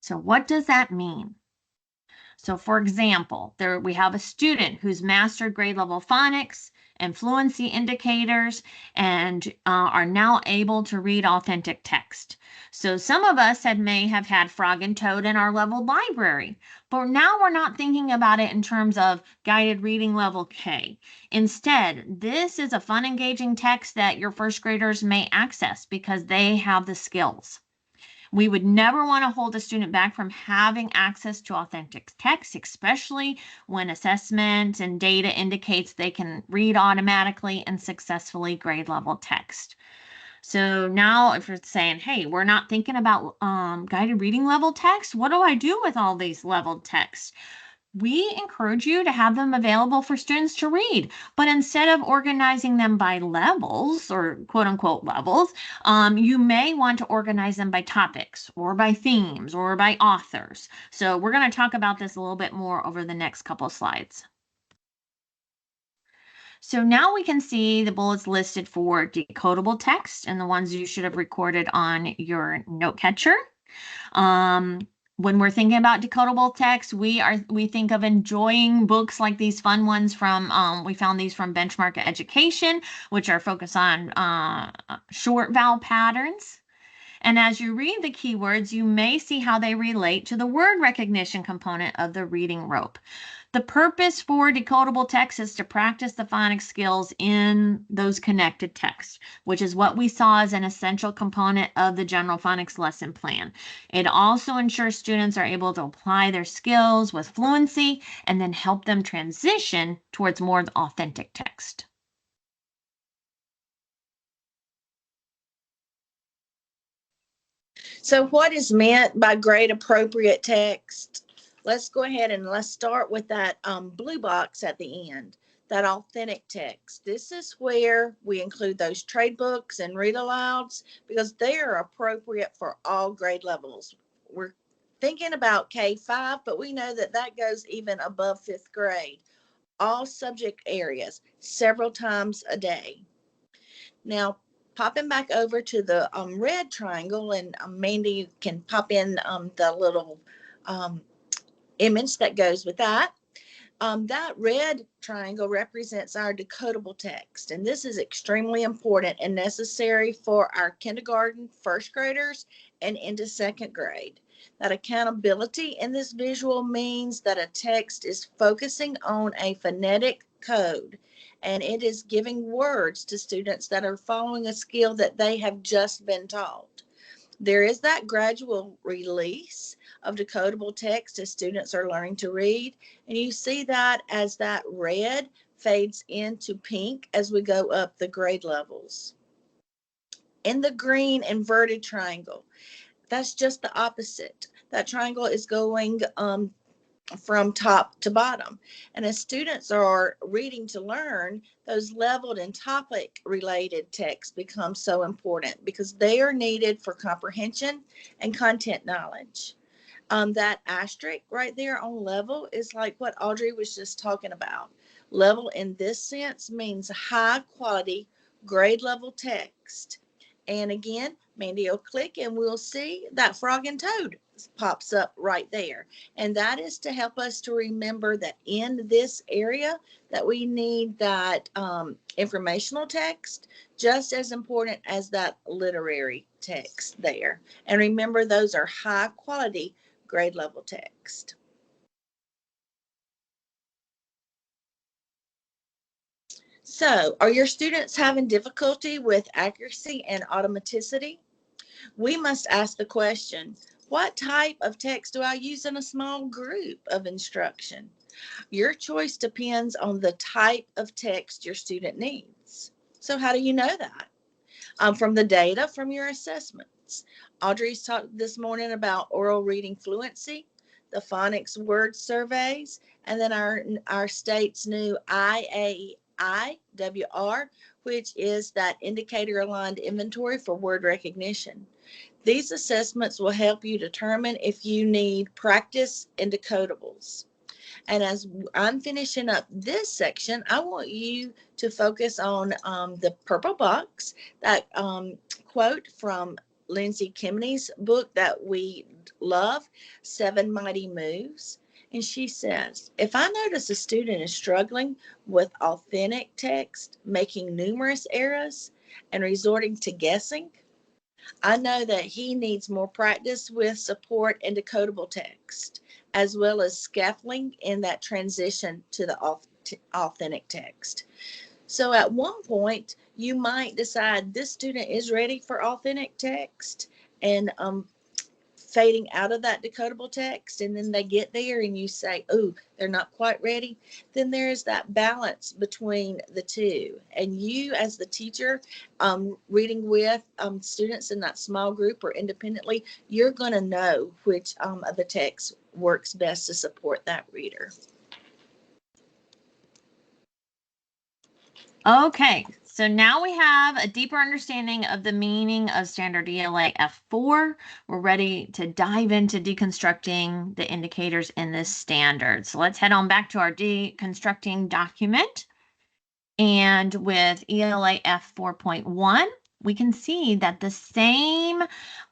So what does that mean? So for example, there we have a student who's mastered grade level phonics and fluency indicators and are now able to read authentic text. So some of us may have had Frog and Toad in our level library, but now we're not thinking about it in terms of guided reading level K. Instead, this is a fun, engaging text that your first graders may access because they have the skills. We would never want to hold a student back from having access to authentic text, especially when assessment and data indicates they can read automatically and successfully grade level text. So now if you're saying, hey, we're not thinking about guided reading level text, what do I do with all these leveled texts? We encourage you to have them available for students to read, but instead of organizing them by levels or quote unquote levels, you may want to organize them by topics or by themes or by authors. So we're going to talk about this a little bit more over the next couple slides. So now we can see the bullets listed for decodable text and the ones you should have recorded on your note catcher. When we're thinking about decodable text, we think of enjoying books like these fun ones from, we found these from Benchmark Education, which are focused on short vowel patterns. And as you read the keywords, you may see how they relate to the word recognition component of the reading rope. The purpose for decodable text is to practice the phonics skills in those connected texts, which is what we saw as an essential component of the general phonics lesson plan. It also ensures students are able to apply their skills with fluency and then help them transition towards more authentic text. So what is meant by grade appropriate text? Let's go ahead and let's start with that blue box at the end, that authentic text. This is where we include those trade books and read alouds because they are appropriate for all grade levels. We're thinking about K-5, but we know that that goes even above 5th grade. All subject areas, several times a day. Now, popping back over to the red triangle, and Mandy can pop in the little image that goes with that. That red triangle represents our decodable text, and this is extremely important and necessary for our kindergarten first graders and into 2nd grade. That accountability in this visual means that a text is focusing on a phonetic code, and it is giving words to students that are following a skill that they have just been taught. There is that gradual release of decodable text as students are learning to read, and you see that as that red fades into pink as we go up the grade levels. In the green inverted triangle, that's just the opposite. That triangle is going from top to bottom. And as students are reading to learn, those leveled and topic related texts become so important because they are needed for comprehension and content knowledge. That asterisk right there on level is like what Audrey was just talking about. Level in this sense means high quality grade level text. And again, Mandy will click and we'll see that Frog and Toad pops up right there. And that is to help us to remember that in this area that we need that informational text just as important as that literary text there. And remember, those are high quality grade level text. So, are your students having difficulty with accuracy and automaticity? We must ask the question, what type of text do I use in a small group of instruction? Your choice depends on the type of text your student needs. So how do you know that? From the data from your assessments. Audrey's talked this morning about oral reading fluency, the phonics word surveys, and then our state's new IAIWR, which is that indicator aligned inventory for word recognition. These assessments will help you determine if you need practice in decodables. And as I'm finishing up this section, I want you to focus on the purple box, that quote from Lindsay Kimney's book that we love, Seven Mighty Moves. And she says, if I notice a student is struggling with authentic text, making numerous errors, and resorting to guessing, I know that he needs more practice with support and decodable text, as well as scaffolding in that transition to the authentic text. So at one point, you might decide this student is ready for authentic text and fading out of that decodable text, and then they get there and you say, oh, they're not quite ready. Then there's that balance between the two. And you as the teacher reading with students in that small group or independently, you're going to know which of the text works best to support that reader. Okay, so now we have a deeper understanding of the meaning of Standard ELA F4. We're ready to dive into deconstructing the indicators in this standard. So let's head on back to our deconstructing document. And with ELA F4.1, we can see that the same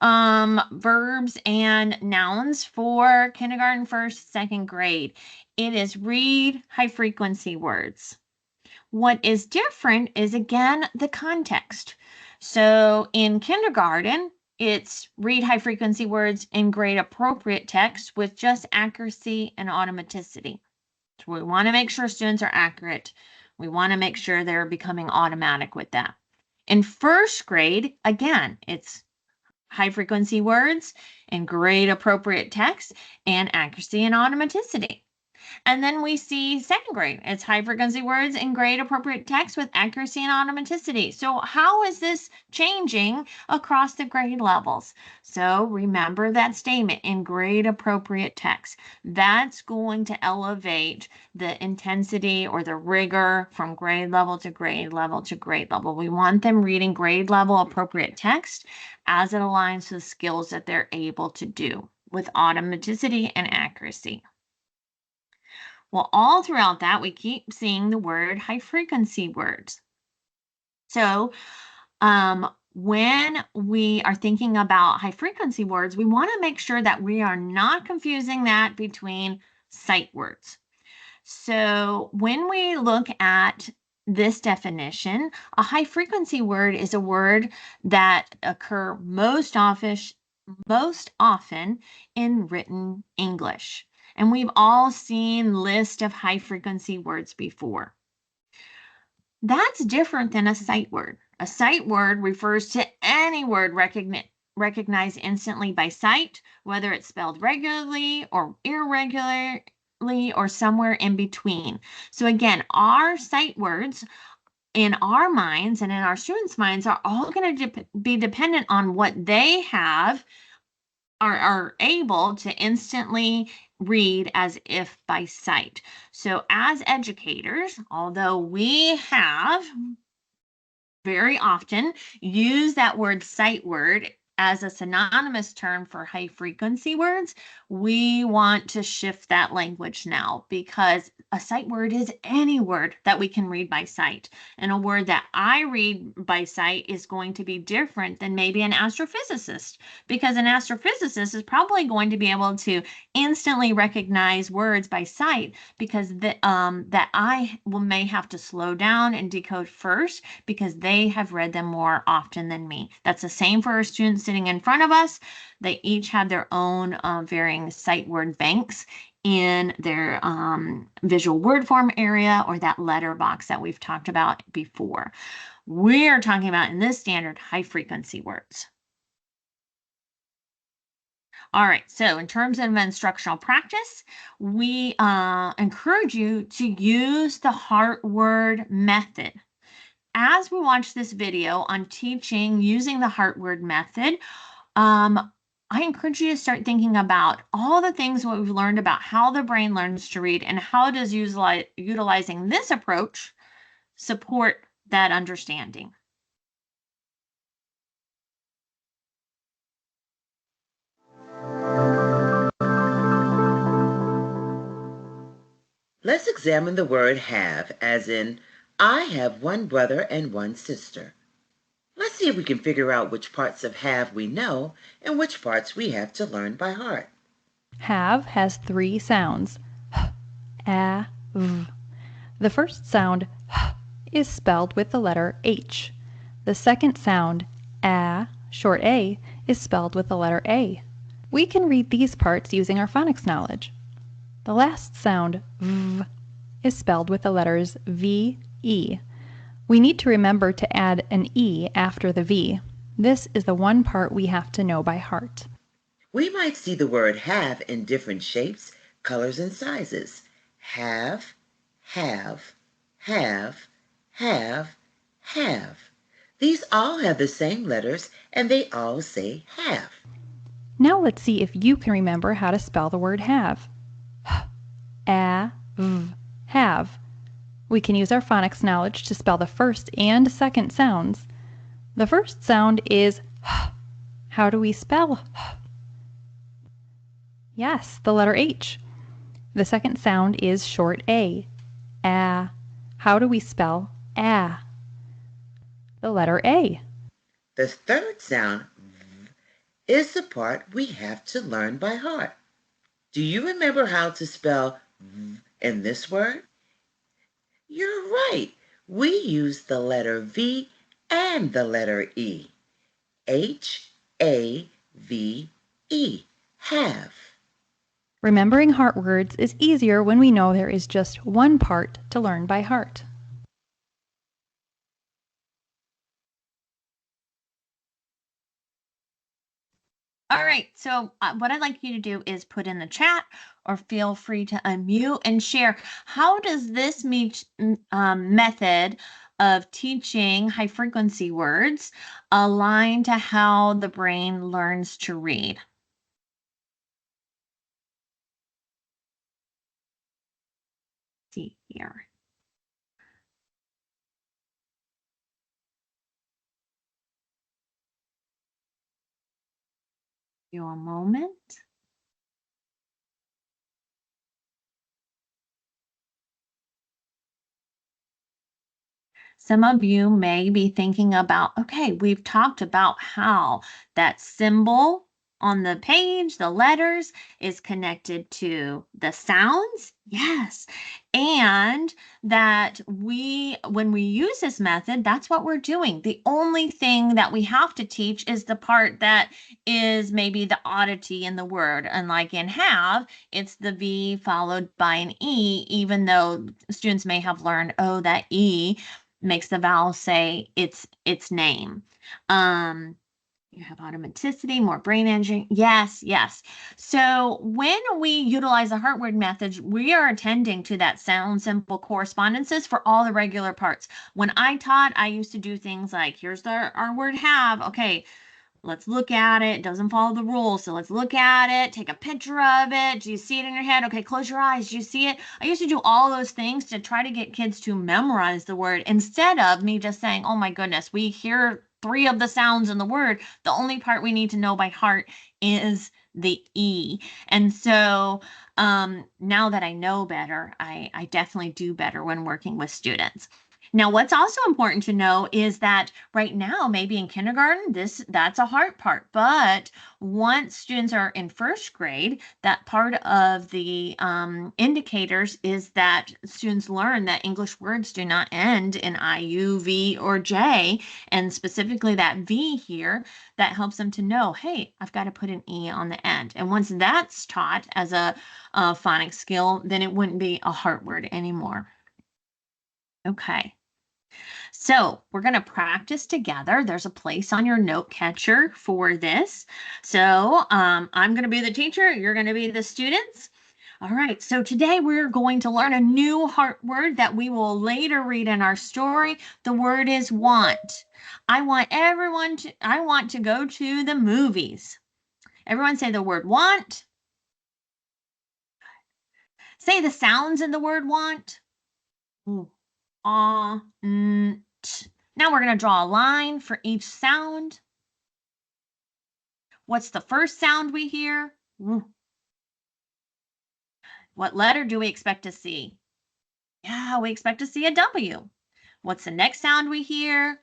verbs and nouns for kindergarten, first, second grade. It is read high frequency words. What is different is, again, the context. So in kindergarten, it's read high frequency words in grade appropriate text with just accuracy and automaticity. So we want to make sure students are accurate. We want to make sure they're becoming automatic with that. In first grade, again, it's high frequency words in grade appropriate text and accuracy and automaticity. And then we see second grade, it's high frequency words in grade appropriate text with accuracy and automaticity. So how is this changing across the grade levels? So remember that statement, in grade appropriate text. That's going to elevate the intensity or the rigor from grade level to grade level to grade level. We want them reading grade level appropriate text as it aligns to the skills that they're able to do with automaticity and accuracy. Well, all throughout that, we keep seeing the word high frequency words. So when we are thinking about high frequency words, we want to make sure that we are not confusing that between sight words. So when we look at this definition, a high frequency word is a word that occur most often in written English. And we've all seen lists of high frequency words before. That's different than a sight word. A sight word refers to any word recognized instantly by sight, whether it's spelled regularly or irregularly or somewhere in between. So again, our sight words in our minds and in our students' minds are all going to be dependent on what they have, are able to instantly read as if by sight. So as educators, although we have very often used that word sight word as a synonymous term for high frequency words, we want to shift that language now, because a sight word is any word that we can read by sight. And a word that I read by sight is going to be different than maybe an astrophysicist, because an astrophysicist is probably going to be able to instantly recognize words by sight, because that I may have to slow down and decode first, because they have read them more often than me. That's the same for our students sitting in front of us. They each have their own varying sight word banks in their visual word form area, or that letter box that we've talked about before. We're talking about in this standard high frequency words. All right, so in terms of instructional practice, we encourage you to use the heart word method. As we watch this video on teaching using the heart word method, I encourage you to start thinking about all the things what we've learned about how the brain learns to read, and how does utilizing this approach support that understanding. Let's examine the word have, as in, I have one brother and one sister. Let's see if we can figure out which parts of have we know and which parts we have to learn by heart. Have has 3 sounds, h, a, v. The first sound, h, is spelled with the letter H. The second sound, a, short a, is spelled with the letter A. We can read these parts using our phonics knowledge. The last sound, v, is spelled with the letters V, E. We need to remember to add an E after the V. This is the one part we have to know by heart. We might see the word have in different shapes, colors, and sizes. Have, have, have, have, have. These all have the same letters and they all say have. Now let's see if you can remember how to spell the word have. H, a, v, have. We can use our phonics knowledge to spell the first and second sounds. The first sound is h. How do we spell h? Yes, the letter H. The second sound is short a. A. How do we spell a? The letter A. The third sound, v, is the part we have to learn by heart. Do you remember how to spell v in this word? You're right. We use the letter V and the letter E. H-A-V-E. Have. Remembering heart words is easier when we know there is just one part to learn by heart. All right, so what I'd like you to do is put in the chat or feel free to unmute and share. How does this method of teaching high frequency words align to how the brain learns to read? Let's see here. Give you a moment. Some of you may be thinking about, okay, we've talked about how that symbol on the page, the letters, is connected to the sounds. Yes. And that when we use this method, that's what we're doing. The only thing that we have to teach is the part that is maybe the oddity in the word. And like in have, it's the V followed by an E, even though students may have learned, oh, that E makes the vowel say its name. You have automaticity, more brain energy. Yes, yes. So when we utilize the heart word method, we are attending to that sound simple correspondences for all the regular parts. When I taught, I used to do things like, here's our word have. Okay, let's look at it. It doesn't follow the rules. So let's look at it. Take a picture of it. Do you see it in your head? Okay, close your eyes. Do you see it? I used to do all those things to try to get kids to memorize the word instead of me just saying, oh my goodness, we hear 3 of the sounds in the word. The only part we need to know by heart is the E. And so now that I know better, I definitely do better when working with students. Now, what's also important to know is that right now, maybe in kindergarten, that's a hard part. But once students are in first grade, that part of the indicators is that students learn that English words do not end in I, U, V, or J. And specifically that V here, that helps them to know, hey, I've got to put an E on the end. And once that's taught as a phonics skill, then it wouldn't be a heart word anymore. Okay. So we're going to practice together. There's a place on your note catcher for this. So I'm going to be the teacher. You're going to be the students. All right. So today we're going to learn a new heart word that we will later read in our story. The word is want. I want to go to the movies. Everyone say the word want. Say the sounds in the word want. Ooh. T. Now we're going to draw a line for each sound. What's the first sound we hear? What letter do we expect to see? Yeah, we expect to see a W. What's the next sound we hear?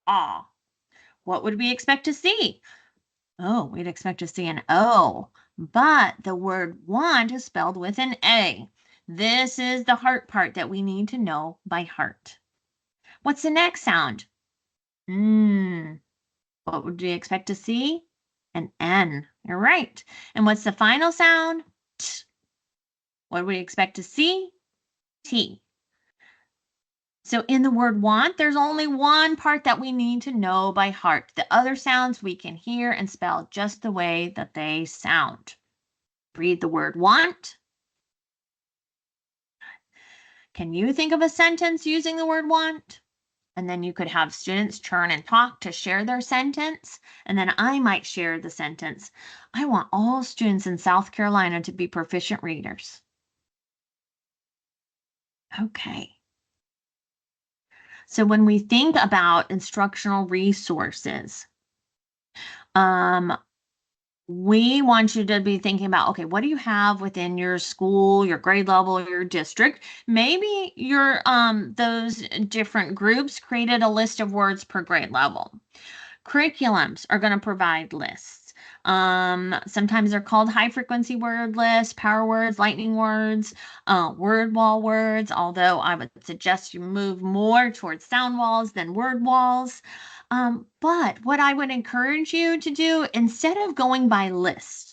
Ah. What would we expect to see? Oh, we'd expect to see an O, but the word want is spelled with an A. This is the heart part that we need to know by heart. What's the next sound? What would we expect to see? An N. You're right. And what's the final sound? T. What would we expect to see? T. So in the word want, there's only one part that we need to know by heart. The other sounds we can hear and spell just the way that they sound. Read the word want. Can you think of a sentence using the word want? And then you could have students turn and talk to share their sentence. And then I might share the sentence. I want all students in South Carolina to be proficient readers. Okay. So when we think about instructional resources, we want you to be thinking about, okay, what do you have within your school, your grade level, your district? Maybe your those different groups created a list of words per grade level. Curriculums are going to provide lists. Sometimes they're called high frequency word lists, power words, lightning words, word wall words, although I would suggest you move more towards sound walls than word walls. But what I would encourage you to do, instead of going by lists,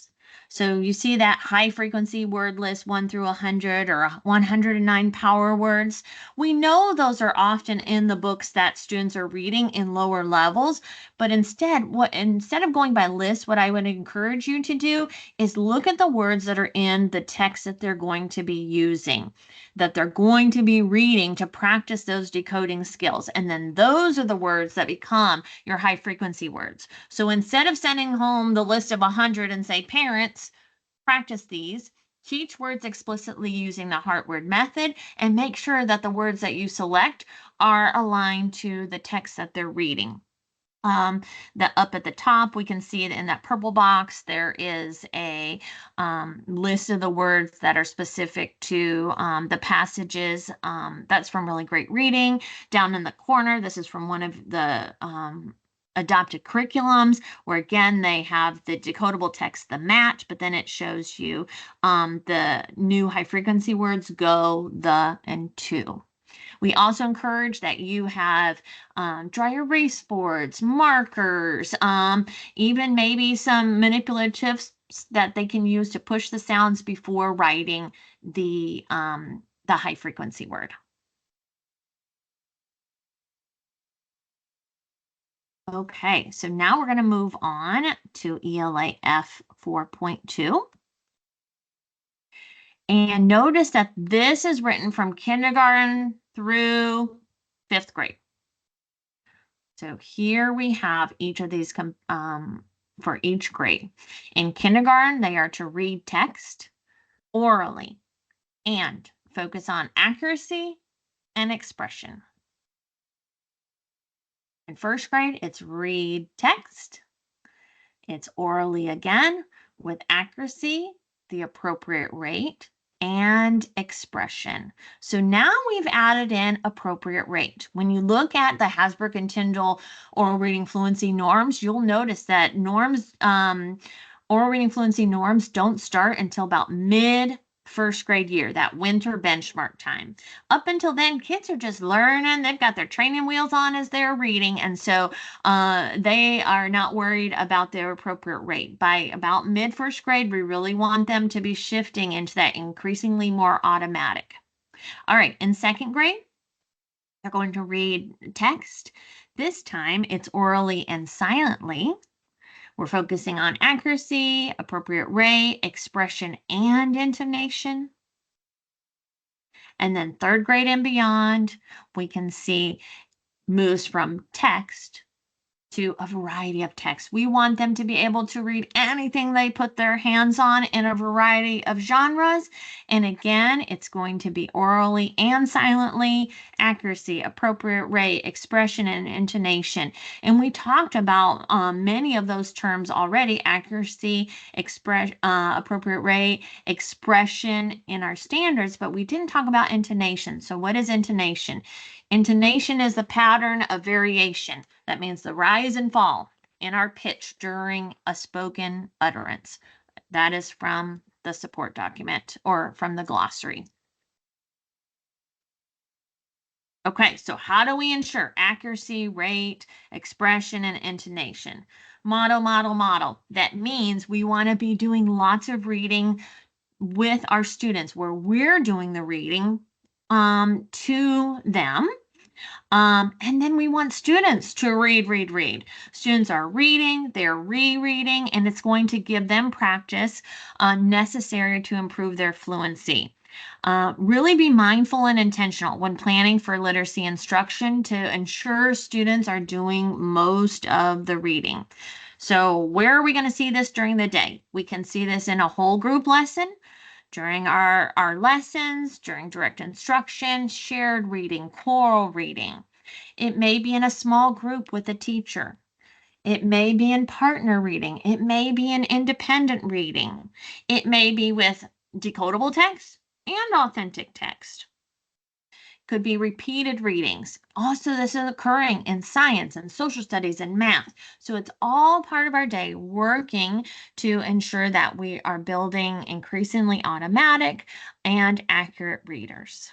so you see that high frequency word list 1 through 100 or 109 power words. We know those are often in the books that students are reading in lower levels, but instead of going by lists, what I would encourage you to do is look at the words that are in the text that they're going to be using, that they're going to be reading to practice those decoding skills. And then those are the words that become your high frequency words. So instead of sending home the list of 100 and say, parents, practice these, teach words explicitly using the heart word method, and make sure that the words that you select are aligned to the text that they're reading. That up at the top, we can see it in that purple box. There is a list of the words that are specific to the passages. That's from Really Great Reading. Down in the corner, this is from one of the adopted curriculums, where again, they have the decodable text, the match, but then it shows you the new high frequency words, go, the, and to. We also encourage that you have dry erase boards, markers, even maybe some manipulatives that they can use to push the sounds before writing the high frequency word. Okay, so now we're going to move on to ELA F 4.2. And notice that this is written from kindergarten through 5th grade. So here we have each of these for each grade. In kindergarten, they are to read text orally and focus on accuracy and expression. In 1st grade, it's read text. It's orally again with accuracy, the appropriate rate, and expression. So now we've added in appropriate rate. When you look at the Hasbrook and Tyndall oral reading fluency norms, you'll notice that oral reading fluency norms don't start until about mid 1st grade year, that winter benchmark time. Up until then, kids are just learning. They've got their training wheels on as they're reading, and so they are not worried about their appropriate rate. By about mid 1st grade, we really want them to be shifting into that increasingly more automatic. All right, in 2nd grade, they're going to read text. This time, it's orally and silently. We're focusing on accuracy, appropriate rate, expression, and intonation. And then 3rd grade and beyond, we can see moves from text to a variety of texts. We want them to be able to read anything they put their hands on in a variety of genres. And again, it's going to be orally and silently, accuracy, appropriate rate, expression, and intonation. And we talked about many of those terms already: accuracy, appropriate rate, expression in our standards, but we didn't talk about intonation. So what is intonation? Intonation is the pattern of variation. That means the rise and fall in our pitch during a spoken utterance. That is from the support document or from the glossary. Okay, so how do we ensure accuracy, rate, expression, and intonation? Model, model, model. That means we want to be doing lots of reading with our students where we're doing the reading to them. And then we want students to read. Students are reading, they're rereading, and it's going to give them practice necessary to improve their fluency. Really be mindful and intentional when planning for literacy instruction to ensure students are doing most of the reading. So where are we going to see this during the day? We can see this in a whole group lesson, during our lessons, during direct instruction, shared reading, choral reading. It may be in a small group with a teacher. It may be in partner reading. It may be in independent reading. It may be with decodable text and authentic text. Could be repeated readings. Also, this is occurring in science and social studies and math. So it's all part of our day working to ensure that we are building increasingly automatic and accurate readers.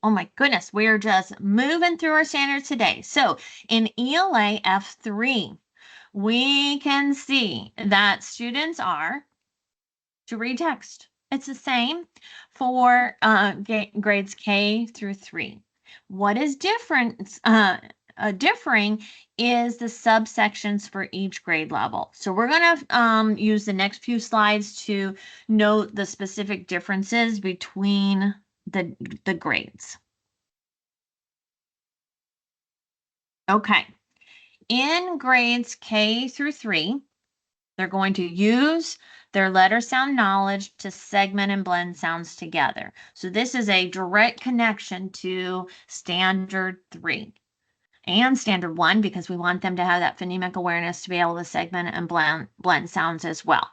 Oh my goodness, we're just moving through our standards today. So in ELA F3, we can see that students are to read text. It's the same for grades K through 3. What is differing is the subsections for each grade level. So we're going to use the next few slides to note the specific differences between the grades. Okay. In grades K through 3, they're going to use their letter sound knowledge to segment and blend sounds together. So this is a direct connection to standard 3 and standard 1 because we want them to have that phonemic awareness to be able to segment and blend sounds as well.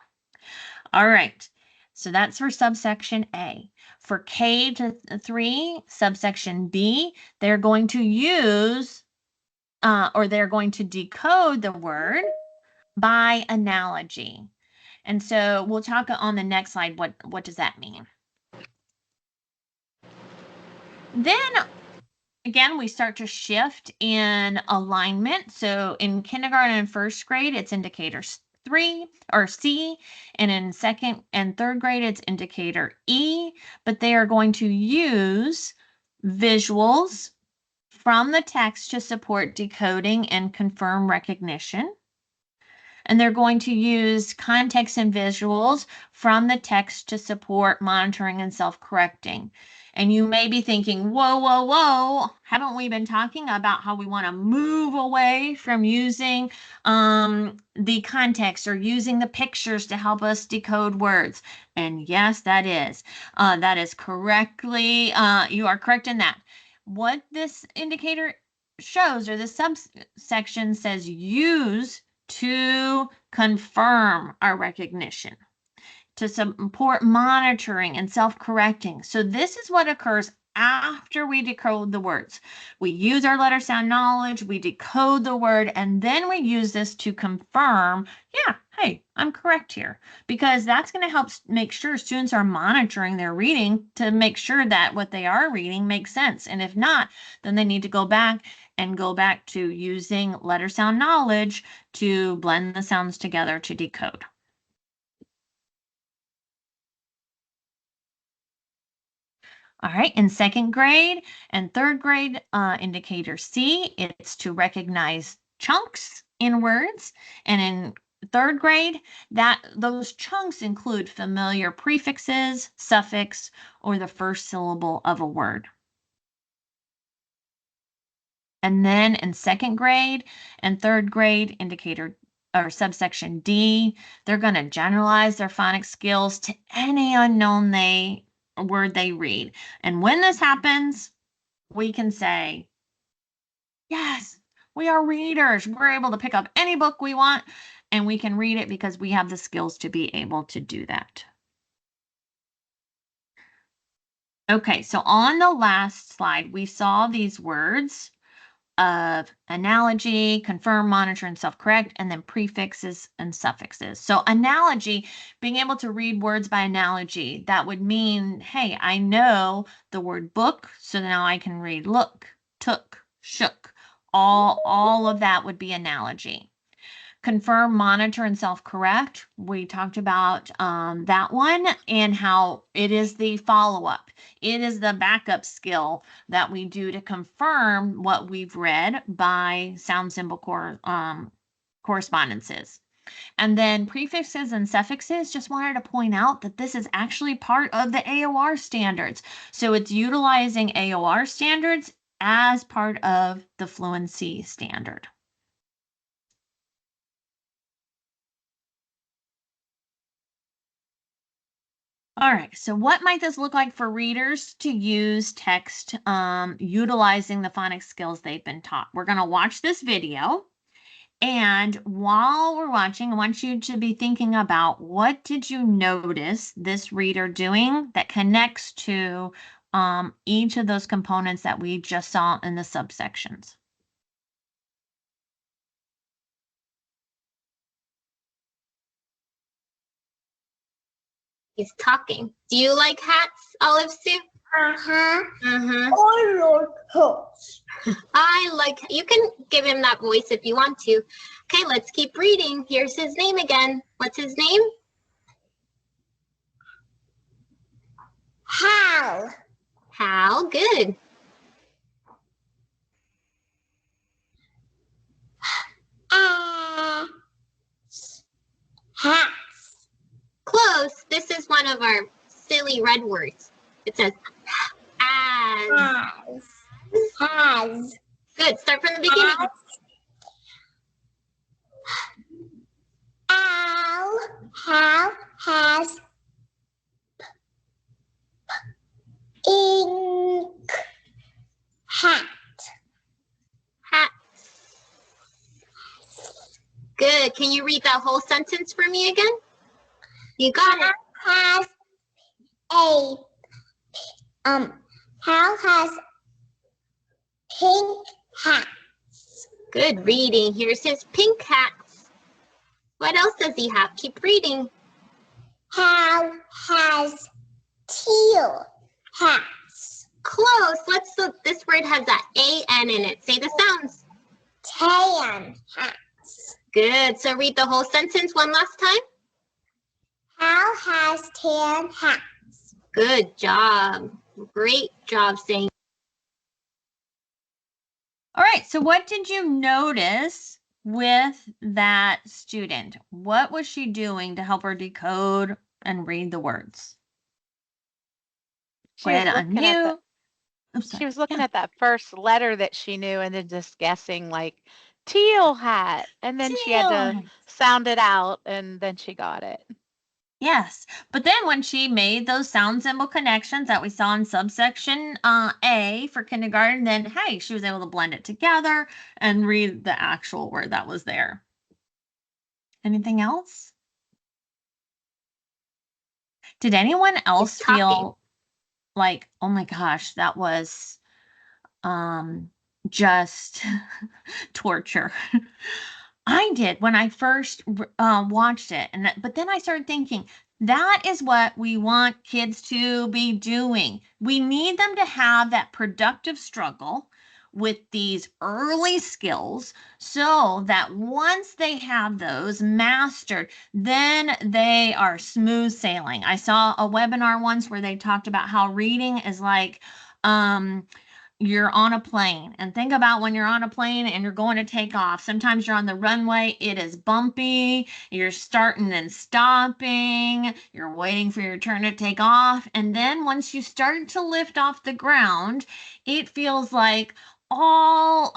All right. So that's for subsection A. For K to 3, subsection B, they're going to use or they're going to decode the word by analogy. And so we'll talk on the next slide. What does that mean? Then again, we start to shift in alignment. So in kindergarten and first grade, it's indicator 3 or C, and in second and third grade, it's indicator E, but they are going to use visuals from the text to support decoding and confirm recognition. And they're going to use context and visuals from the text to support monitoring and self-correcting. And you may be thinking, whoa, whoa, whoa, haven't we been talking about how we want to move away from using the context or using the pictures to help us decode words? And yes, that is correctly, you are correct in that. What this indicator shows, or the subsection says, use to confirm our recognition, to support monitoring and self-correcting. So this is what occurs after we decode the words. We use our letter sound knowledge, we decode the word, and then we use this to confirm, yeah, hey, I'm correct here, because that's going to help make sure students are monitoring their reading to make sure that what they are reading makes sense. And if not, then they need to go back to using letter sound knowledge to blend the sounds together to decode. All right, in second grade and third grade, indicator C, it's to recognize chunks in words. And in third grade, those chunks include familiar prefixes, suffix, or the first syllable of a word. And then in second grade and third grade, indicator or subsection D, they're going to generalize their phonics skills to any unknown word they read. And when this happens, we can say, yes, we are readers. We're able to pick up any book we want and we can read it because we have the skills to be able to do that. Okay, so on the last slide, we saw these words of analogy, confirm, monitor, and self-correct, and then prefixes and suffixes. So analogy, being able to read words by analogy, that would mean, hey, I know the word book, so now I can read look, took, shook. All of that would be analogy. Confirm, monitor, and self-correct. We talked about that one and how it is the follow-up. It is the backup skill that we do to confirm what we've read by sound symbol correspondences. And then prefixes and suffixes, just wanted to point out that this is actually part of the AOR standards. So it's utilizing AOR standards as part of the Fluency standard. All right, so what might this look like for readers to use text utilizing the phonics skills they've been taught? We're going to watch this video. And while we're watching, I want you to be thinking about what did you notice this reader doing that connects to each of those components that we just saw in the subsections. He's talking. Do you like hats, Olive Sue? Uh-huh. Mm-hmm. I like hats. I like, you can give him that voice if you want to. Okay, let's keep reading. Here's his name again. What's his name? Hal. Hal, good. Hats. Close. This is one of our silly red words. It says as. Has. Good. Start from the beginning. Hal has ink. Hat. Hat. Good. Can you read that whole sentence for me again? You got it. Has Hal has pink hats. Good reading. Here's his pink hats. What else does he have? Keep reading. Hal has teal hats. Close. Let's look. This word has that A-N in it. Say the sounds. Tan hats. Good. So read the whole sentence one last time. Hal has tan hats. Good job. Great job saying. All right, so what did you notice with that student? What was she doing to help her decode and read the words? She was looking at that first letter that she knew and then just guessing like teal hat. And then she had to sound it out and then she got it. Yes, but then when she made those sound symbol connections that we saw in subsection A for kindergarten, then hey, she was able to blend it together and read the actual word that was there. Anything else? Did anyone else feel like, oh my gosh, that was just torture? I did when I first watched it, but then I started thinking that is what we want kids to be doing. We need them to have that productive struggle with these early skills so that once they have those mastered, then they are smooth sailing. I saw a webinar once where they talked about how reading is like you're on a plane, and think about when you're on a plane and you're going to take off. Sometimes you're on the runway, it is bumpy, you're starting and stopping, you're waiting for your turn to take off. And then once you start to lift off the ground, it feels like all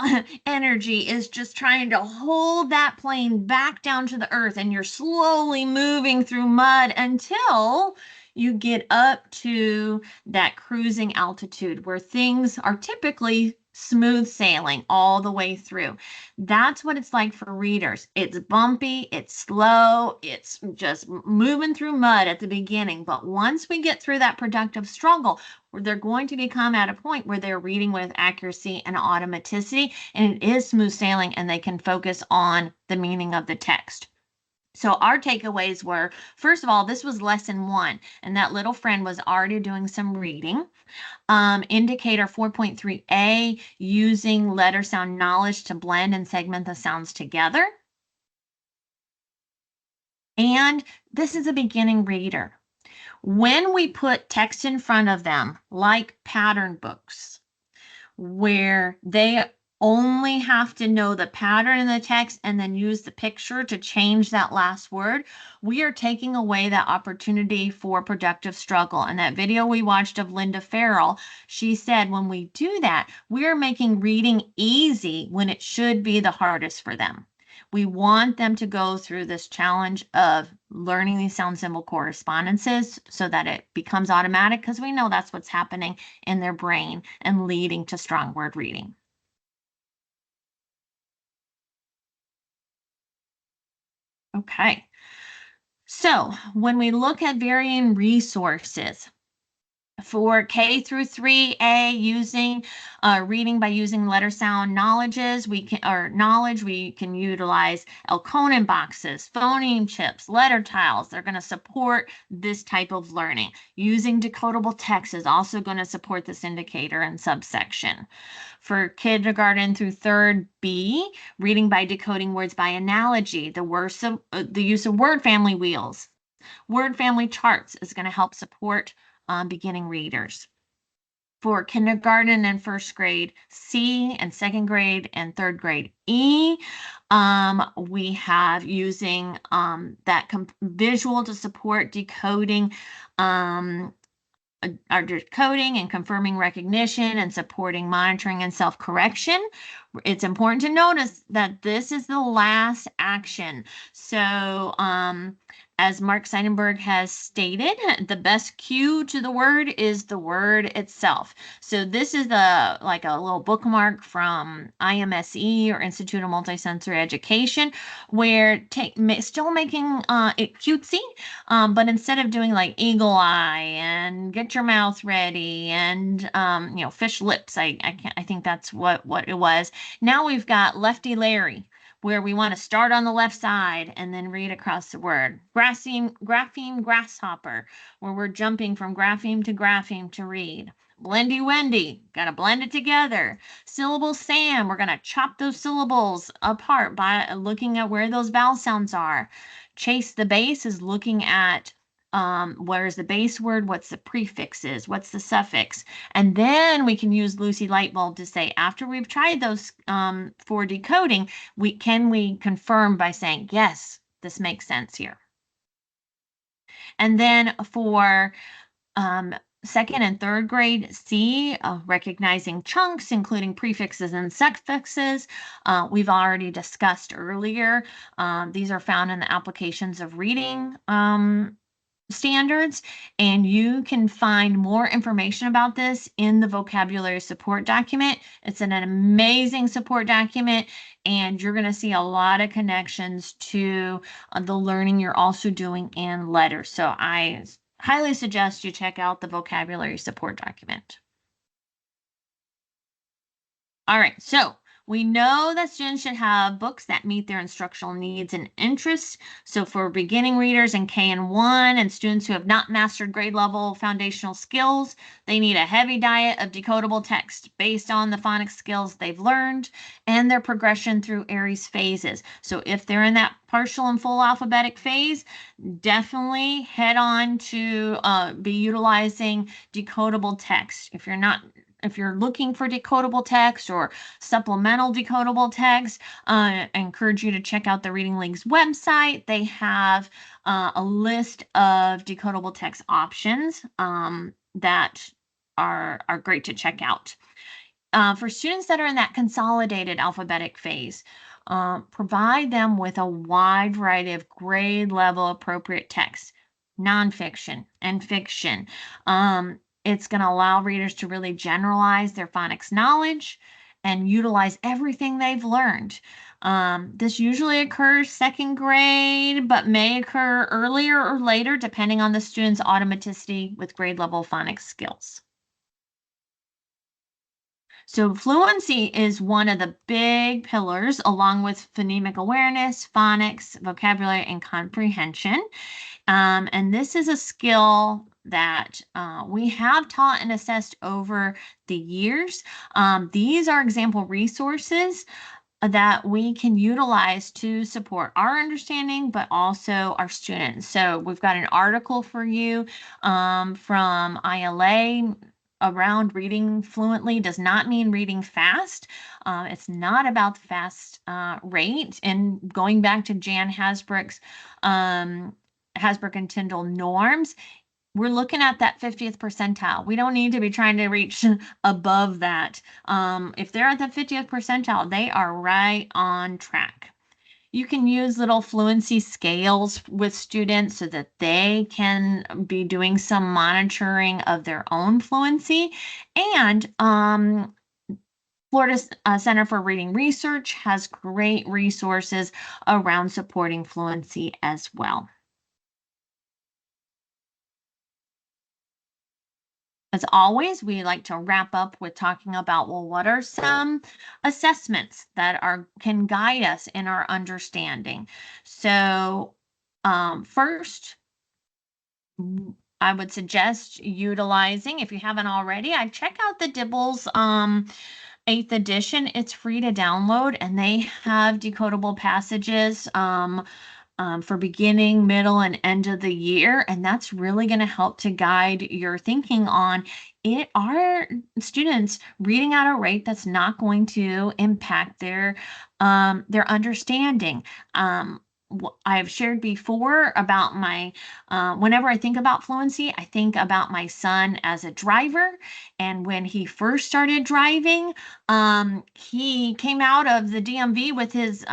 energy is just trying to hold that plane back down to the earth, and you're slowly moving through mud until you get up to that cruising altitude where things are typically smooth sailing all the way through. That's what it's like for readers. It's bumpy, it's slow, it's just moving through mud at the beginning. But once we get through that productive struggle, they're going to become at a point where they're reading with accuracy and automaticity, and it is smooth sailing, and they can focus on the meaning of the text. So our takeaways were, first of all, this was lesson 1, and that little friend was already doing some reading. Indicator 4.3a, using letter sound knowledge to blend and segment the sounds together. And this is a beginning reader. When we put text in front of them, like pattern books, where they only have to know the pattern in the text and then use the picture to change that last word, we are taking away that opportunity for productive struggle. And that video we watched of Linda Farrell, she said when we do that, we are making reading easy when it should be the hardest for them. We want them to go through this challenge of learning these sound symbol correspondences so that it becomes automatic, because we know that's what's happening in their brain and leading to strong word reading. Okay. So when we look at varying resources, for K through 3A, using reading by using letter sound knowledge, we can utilize Elkonin boxes, phoneme chips, letter tiles. They're going to support this type of learning. Using decodable text is also going to support this indicator and subsection. For kindergarten through 3rd B, reading by decoding words by analogy, the use of word family wheels, word family charts is going to help support beginning readers. For kindergarten and 1st grade C, and 2nd grade and 3rd grade E, we have using that visual to support decoding, are decoding and confirming recognition and supporting monitoring and self-correction. It's important to notice that this is the last action. So as Mark Seidenberg has stated, the best cue to the word is the word itself. So this is like a little bookmark from IMSE, or Institute of Multisensory Education, where still making it cutesy, but instead of doing like eagle eye and get your mouth ready and fish lips, I think that's what it was. Now we've got Lefty Larry, where we want to start on the left side and then read across the word. Grapheme grasshopper, where we're jumping from grapheme to read. Blendy Wendy, got to blend it together. Syllable Sam, we're going to chop those syllables apart by looking at where those vowel sounds are. Chase the base is looking at where's the base word, what's the prefixes, what's the suffix. And then we can use Lucy Lightbulb to say, after we've tried those for decoding, can we confirm by saying, yes, this makes sense here. And then for 2nd and 3rd grade C, recognizing chunks, including prefixes and suffixes, we've already discussed earlier. These are found in the applications of reading standards, and you can find more information about this in the vocabulary support document. It's an amazing support document, and you're going to see a lot of connections to the learning you're also doing in letters. So I highly suggest you check out the vocabulary support document. All right, so we know that students should have books that meet their instructional needs and interests. So for beginning readers in K and 1 and students who have not mastered grade level foundational skills, they need a heavy diet of decodable text based on the phonics skills they've learned and their progression through Aries phases. So if they're in that partial and full alphabetic phase, definitely head on to be utilizing decodable text. If you're looking for decodable text or supplemental decodable text, I encourage you to check out the Reading League's website. They have a list of decodable text options that are great to check out. for students that are in that consolidated alphabetic phase, provide them with a wide variety of grade level appropriate texts, nonfiction and fiction. It's going to allow readers to really generalize their phonics knowledge and utilize everything they've learned. This usually occurs second grade, but may occur earlier or later, depending on the student's automaticity with grade level phonics skills. So fluency is one of the big pillars, along with phonemic awareness, phonics, vocabulary, and comprehension. And this is a skill that we have taught and assessed over the years. These are example resources that we can utilize to support our understanding, but also our students. So we've got an article for you from ILA around reading fluently does not mean reading fast. It's not about the fast rate. And going back to Jan Hasbrook's Hasbrook and Tyndall norms, we're looking at that 50th percentile. We don't need to be trying to reach above that. If they're at the 50th percentile, they are right on track. You can use little fluency scales with students so that they can be doing some monitoring of their own fluency. And Florida Center for Reading Research has great resources around supporting fluency as well. As always, we like to wrap up with talking about, well, what are some assessments that can guide us in our understanding? So first, I would suggest utilizing, if you haven't already, I'd check out the Dibbles 8th edition. It's free to download, and they have decodable passages for beginning, middle, and end of the year. And that's really going to help to guide your thinking on it. Are students reading at a rate that's not going to impact their understanding? I've shared before about my, whenever I think about fluency, I think about my son as a driver. And when he first started driving, he came out of the DMV with his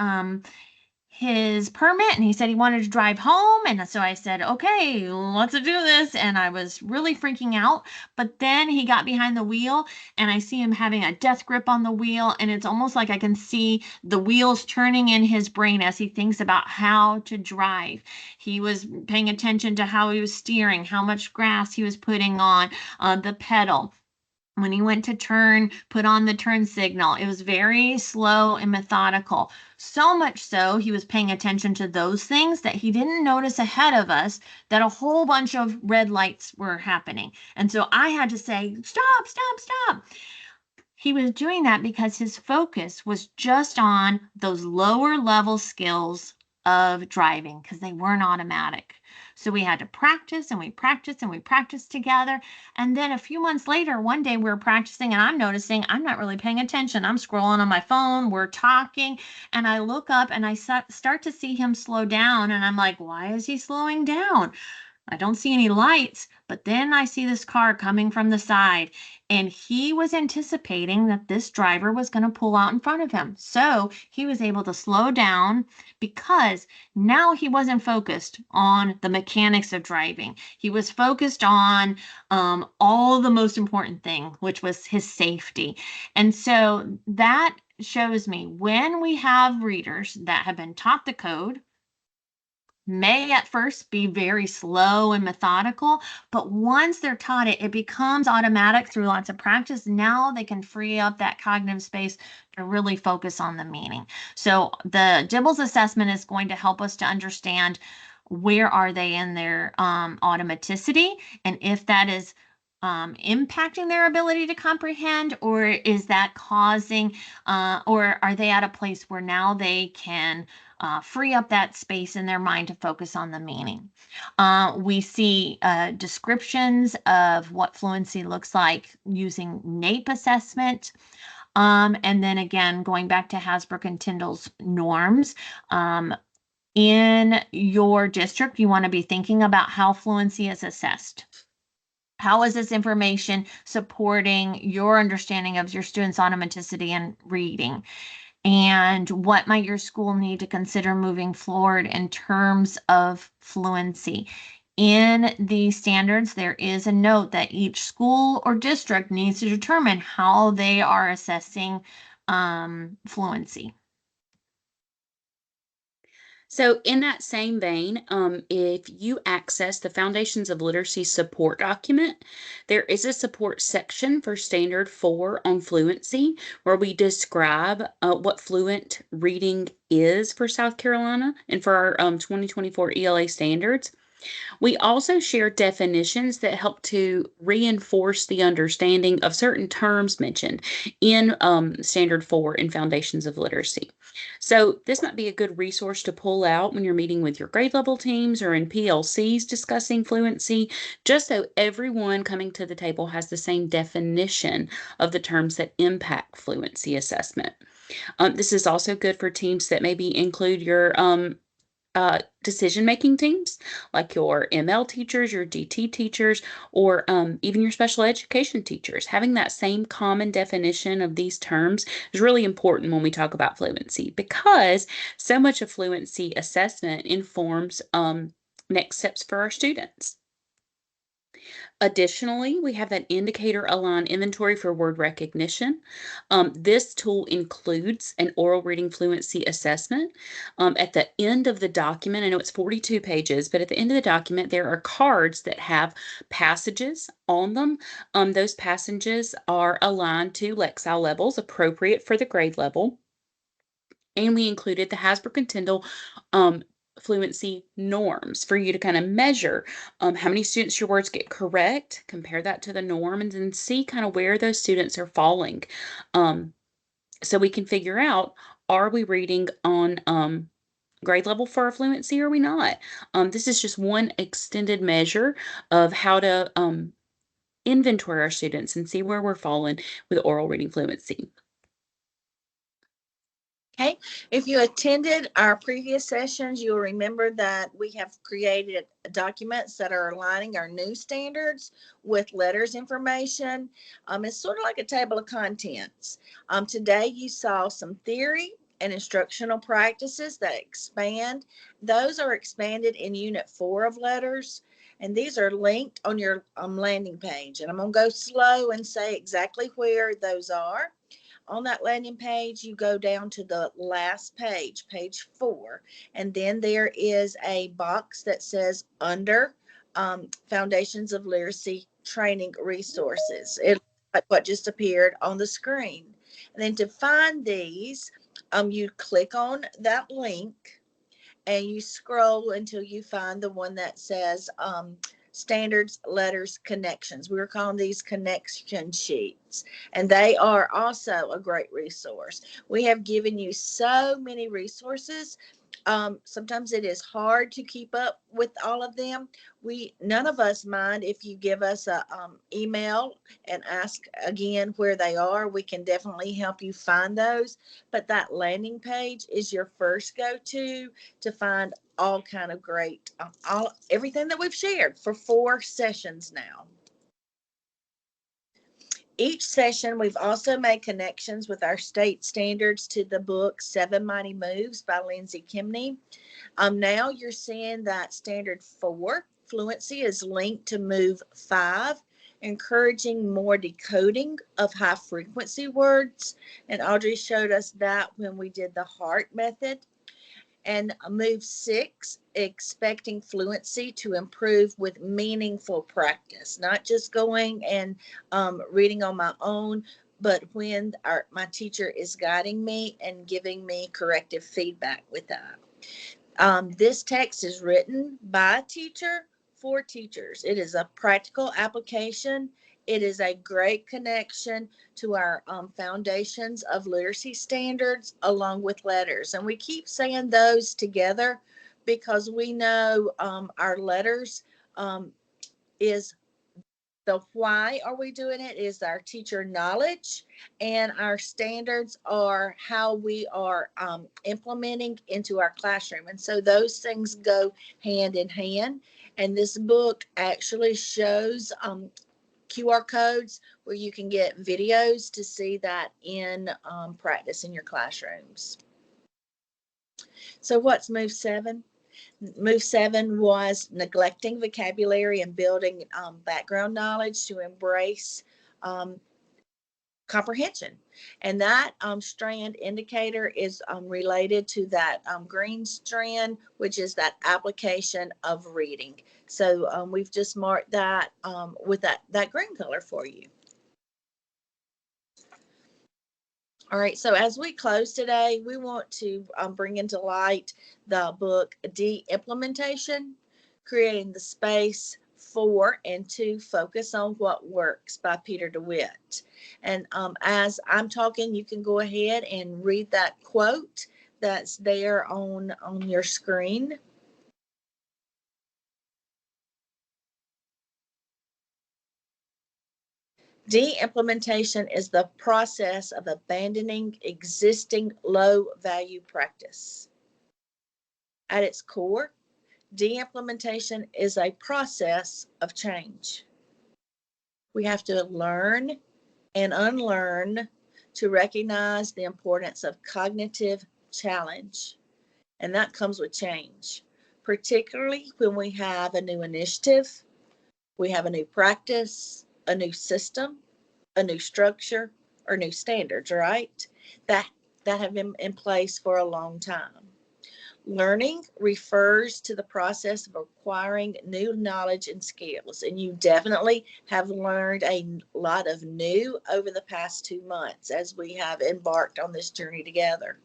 permit, and he said he wanted to drive home. And so I said, okay, let's do this. And I was really freaking out. But then he got behind the wheel, and I see him having a death grip on the wheel. And it's almost like I can see the wheels turning in his brain as he thinks about how to drive. He was paying attention to how he was steering, how much grass he was putting on the pedal. When he went to turn, put on the turn signal. It was very slow and methodical. So much so, he was paying attention to those things that he didn't notice ahead of us that a whole bunch of red lights were happening. And so I had to say, stop, stop, stop. He was doing that because his focus was just on those lower level skills of driving, because they weren't automatic. So we had to practice, and we practiced, and we practiced together. And then a few months later, one day we were practicing, and I'm noticing I'm not really paying attention. I'm scrolling on my phone, we're talking, and I look up and I start to see him slow down. And I'm like, why is he slowing down? I don't see any lights, but then I see this car coming from the side, and he was anticipating that this driver was going to pull out in front of him. So he was able to slow down because now he wasn't focused on the mechanics of driving. He was focused on all the most important thing, which was his safety. And so that shows me when we have readers that have been taught the code, may at first be very slow and methodical, but once they're taught it, it becomes automatic through lots of practice. Now they can free up that cognitive space to really focus on the meaning. So the Dibbles assessment is going to help us to understand where are they in their automaticity, and if that is impacting their ability to comprehend, or is that causing, or are they at a place where now they can free up that space in their mind to focus on the meaning. We see descriptions of what fluency looks like using NAEP assessment. And then again, going back to Hasbrook and Tyndall's norms, in your district, you want to be thinking about how fluency is assessed. How is this information supporting your understanding of your students' automaticity and reading? And what might your school need to consider moving forward in terms of fluency? In the standards, there is a note that each school or district needs to determine how they are assessing fluency. So in that same vein, if you access the Foundations of Literacy support document, there is a support section for Standard 4 on fluency, where we describe what fluent reading is for South Carolina and for our 2024 ELA standards. We also share definitions that help to reinforce the understanding of certain terms mentioned in Standard 4 and Foundations of Literacy. So this might be a good resource to pull out when you're meeting with your grade level teams or in PLCs discussing fluency, just so everyone coming to the table has the same definition of the terms that impact fluency assessment. This is also good for teams that maybe include your decision-making teams, like your ML teachers, your DT teachers, or even your special education teachers. Having that same common definition of these terms is really important when we talk about fluency, because so much of fluency assessment informs next steps for our students. Additionally, we have that indicator align inventory for word recognition. This tool includes an oral reading fluency assessment. At the end of the document, I know it's 42 pages, but at the end of the document, there are cards that have passages on them. Those passages are aligned to Lexile levels appropriate for the grade level. And we included the Hasbrook and Tyndall fluency norms for you to kind of measure how many students your words get correct, compare that to the norm, and then see kind of where those students are falling. So we can figure out, are we reading on grade level for our fluency or are we not? This is just one extended measure of how to inventory our students and see where we're falling with oral reading fluency. Okay, if you attended our previous sessions, you'll remember that we have created documents that are aligning our new standards with letters information. It's sort of like a table of contents. Today you saw some theory and instructional practices that expand. Those are expanded in Unit 4 of letters, and these are linked on your landing page. And I'm going to go slow and say exactly where those are. On that landing page, you go down to the last page, page 4, and then there is a box that says under Foundations of Literacy Training Resources. It's like what just appeared on the screen. And then to find these, you click on that link and you scroll until you find the one that says Standards, Letters, Connections. We're calling these connection sheets, and they are also a great resource. We have given you so many resources. Sometimes it is hard to keep up with all of them. None of us mind if you give us a email and ask again where they are. We can definitely help you find those. But that landing page is your first go-to to find all kind of great, everything that we've shared for 4 sessions now. Each session, we've also made connections with our state standards to the book 7 Mighty Moves by Lindsay Kimney. Now you're seeing that Standard 4 fluency is linked to Move 5, encouraging more decoding of high frequency words. And Audrey showed us that when we did the HEART method. And Move 6, expecting fluency to improve with meaningful practice, not just going and reading on my own, but when my teacher is guiding me and giving me corrective feedback with that. This text is written by a teacher for teachers. It is a practical application. It is a great connection to our Foundations of Literacy Standards along with letters. And we keep saying those together because we know our letters is the why are we doing it is our teacher knowledge, and our standards are how we are implementing into our classroom. And so those things go hand in hand. And this book actually shows QR codes where you can get videos to see that in practice in your classrooms. So what's move 7? Move 7 was neglecting vocabulary and building background knowledge to embrace comprehension. And that strand indicator is related to that green strand, which is that application of reading. So we've just marked that with that green color for you. All right, so as we close today, we want to bring into light the book De-Implementation, Creating the Space for and to Focus on What Works by Peter DeWitt. And as I'm talking, you can go ahead and read that quote that's there on your screen. De-implementation is the process of abandoning existing low-value practice. At its core, de-implementation is a process of change. We have to learn and unlearn to recognize the importance of cognitive challenge, and that comes with change, particularly when we have a new initiative, we have a new practice, a new system, a new structure, or new standards, right? That have been in place for a long time. Learning refers to the process of acquiring new knowledge and skills, and you definitely have learned a lot of new over the past 2 months as we have embarked on this journey together.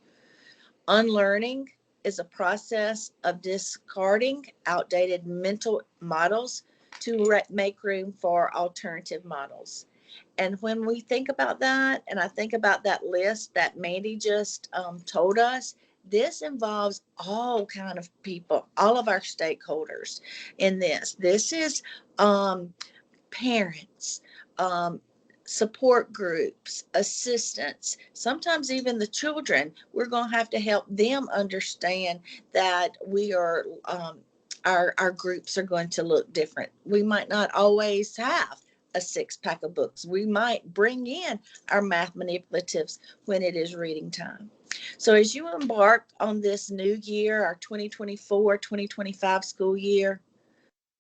Unlearning is a process of discarding outdated mental models to make room for alternative models. And when we think about that, and I think about that list that Mandy just told us, this involves all kind of people, all of our stakeholders in this. This is parents, support groups, assistants, sometimes even the children. We're going to have to help them understand that we are, our groups are going to look different. We might not always have a 6-pack of books. We might bring in our math manipulatives when it is reading time. So as you embark on this new year, our 2024-2025 school year,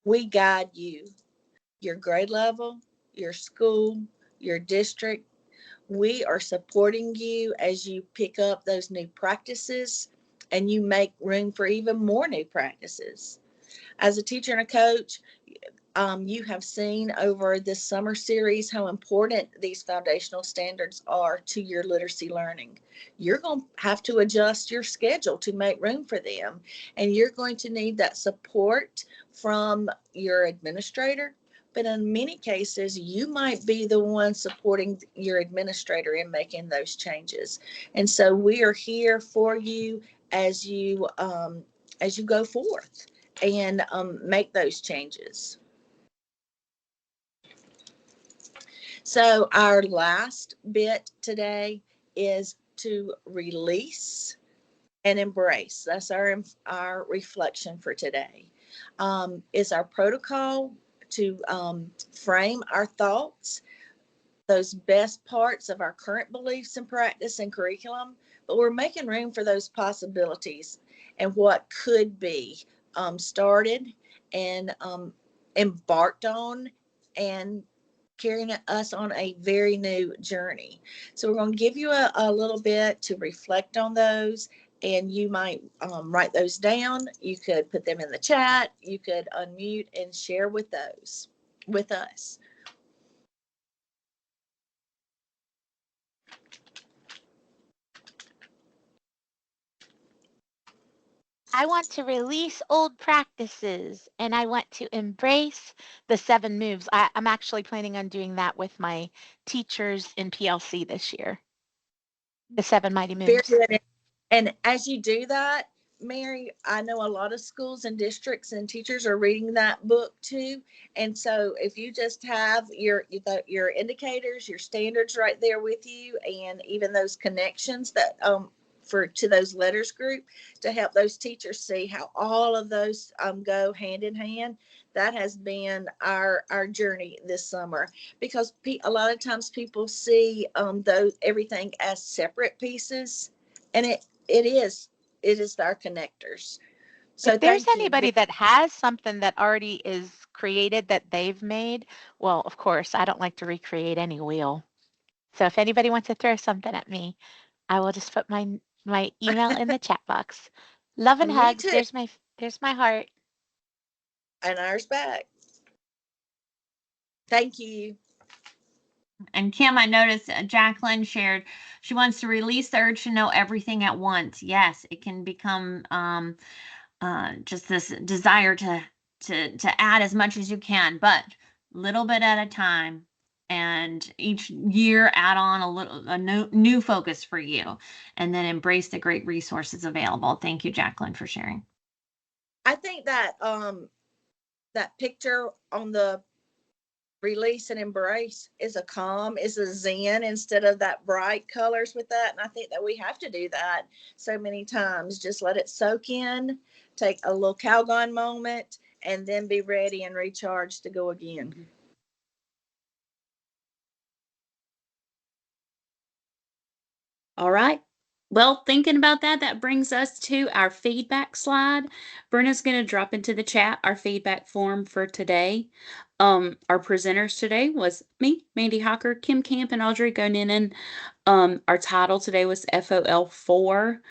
we guide you, your grade level, your school, your district. We are supporting you as you pick up those new practices and you make room for even more new practices. As a teacher and a coach, you have seen over this summer series how important these foundational standards are to your literacy learning. You're going to have to adjust your schedule to make room for them, and you're going to need that support from your administrator. But in many cases, you might be the one supporting your administrator in making those changes. And so we are here for you as you go forth and make those changes. So our last bit today is to release and embrace. That's our reflection for today. Is our protocol to frame our thoughts, those best parts of our current beliefs and practice and curriculum, but we're making room for those possibilities and what could be started and embarked on and carrying us on a very new journey. So we're going to give you a little bit to reflect on those, and you might write those down. You could put them in the chat. You could unmute and share with us. I want to release old practices and I want to embrace the 7 moves. I'm actually planning on doing that with my teachers in PLC this year. The 7 mighty moves. Very good. And as you do that, Mary, I know a lot of schools and districts and teachers are reading that book too. And so if you just have your indicators, your standards right there with you, and even those connections that to those letters group to help those teachers see how all of those go hand in hand, That has been our journey this summer, because a lot of times people see those everything as separate pieces, and it is our connectors. So If there's thank you. anybody that has something that already is created that they've made, well, of course, I don't like to recreate any wheel. So if anybody wants to throw something at me, I will just put my email in the chat box. Love and Me hugs. too. There's my heart. And ours back. Thank you. And Kim, I noticed Jacqueline shared she wants to release the urge to know everything at once. Yes, it can become just this desire to add as much as you can, but little bit at a time. And each year add on a new focus for you, and then embrace the great resources available. Thank you, Jacqueline, for sharing. I think that that picture on the release and embrace is a zen, instead of that bright colors with that. And I think that we have to do that so many times. Just let it soak in, take a little Calgon moment, and then be ready and recharged to go again. All right. Well, thinking about that, that brings us to our feedback slide. Brenna's going to drop into the chat our feedback form for today. Our presenters today was me, Mandy Hocker, Kim Camp, and Audrey Gonenin. Our title today was FOL4.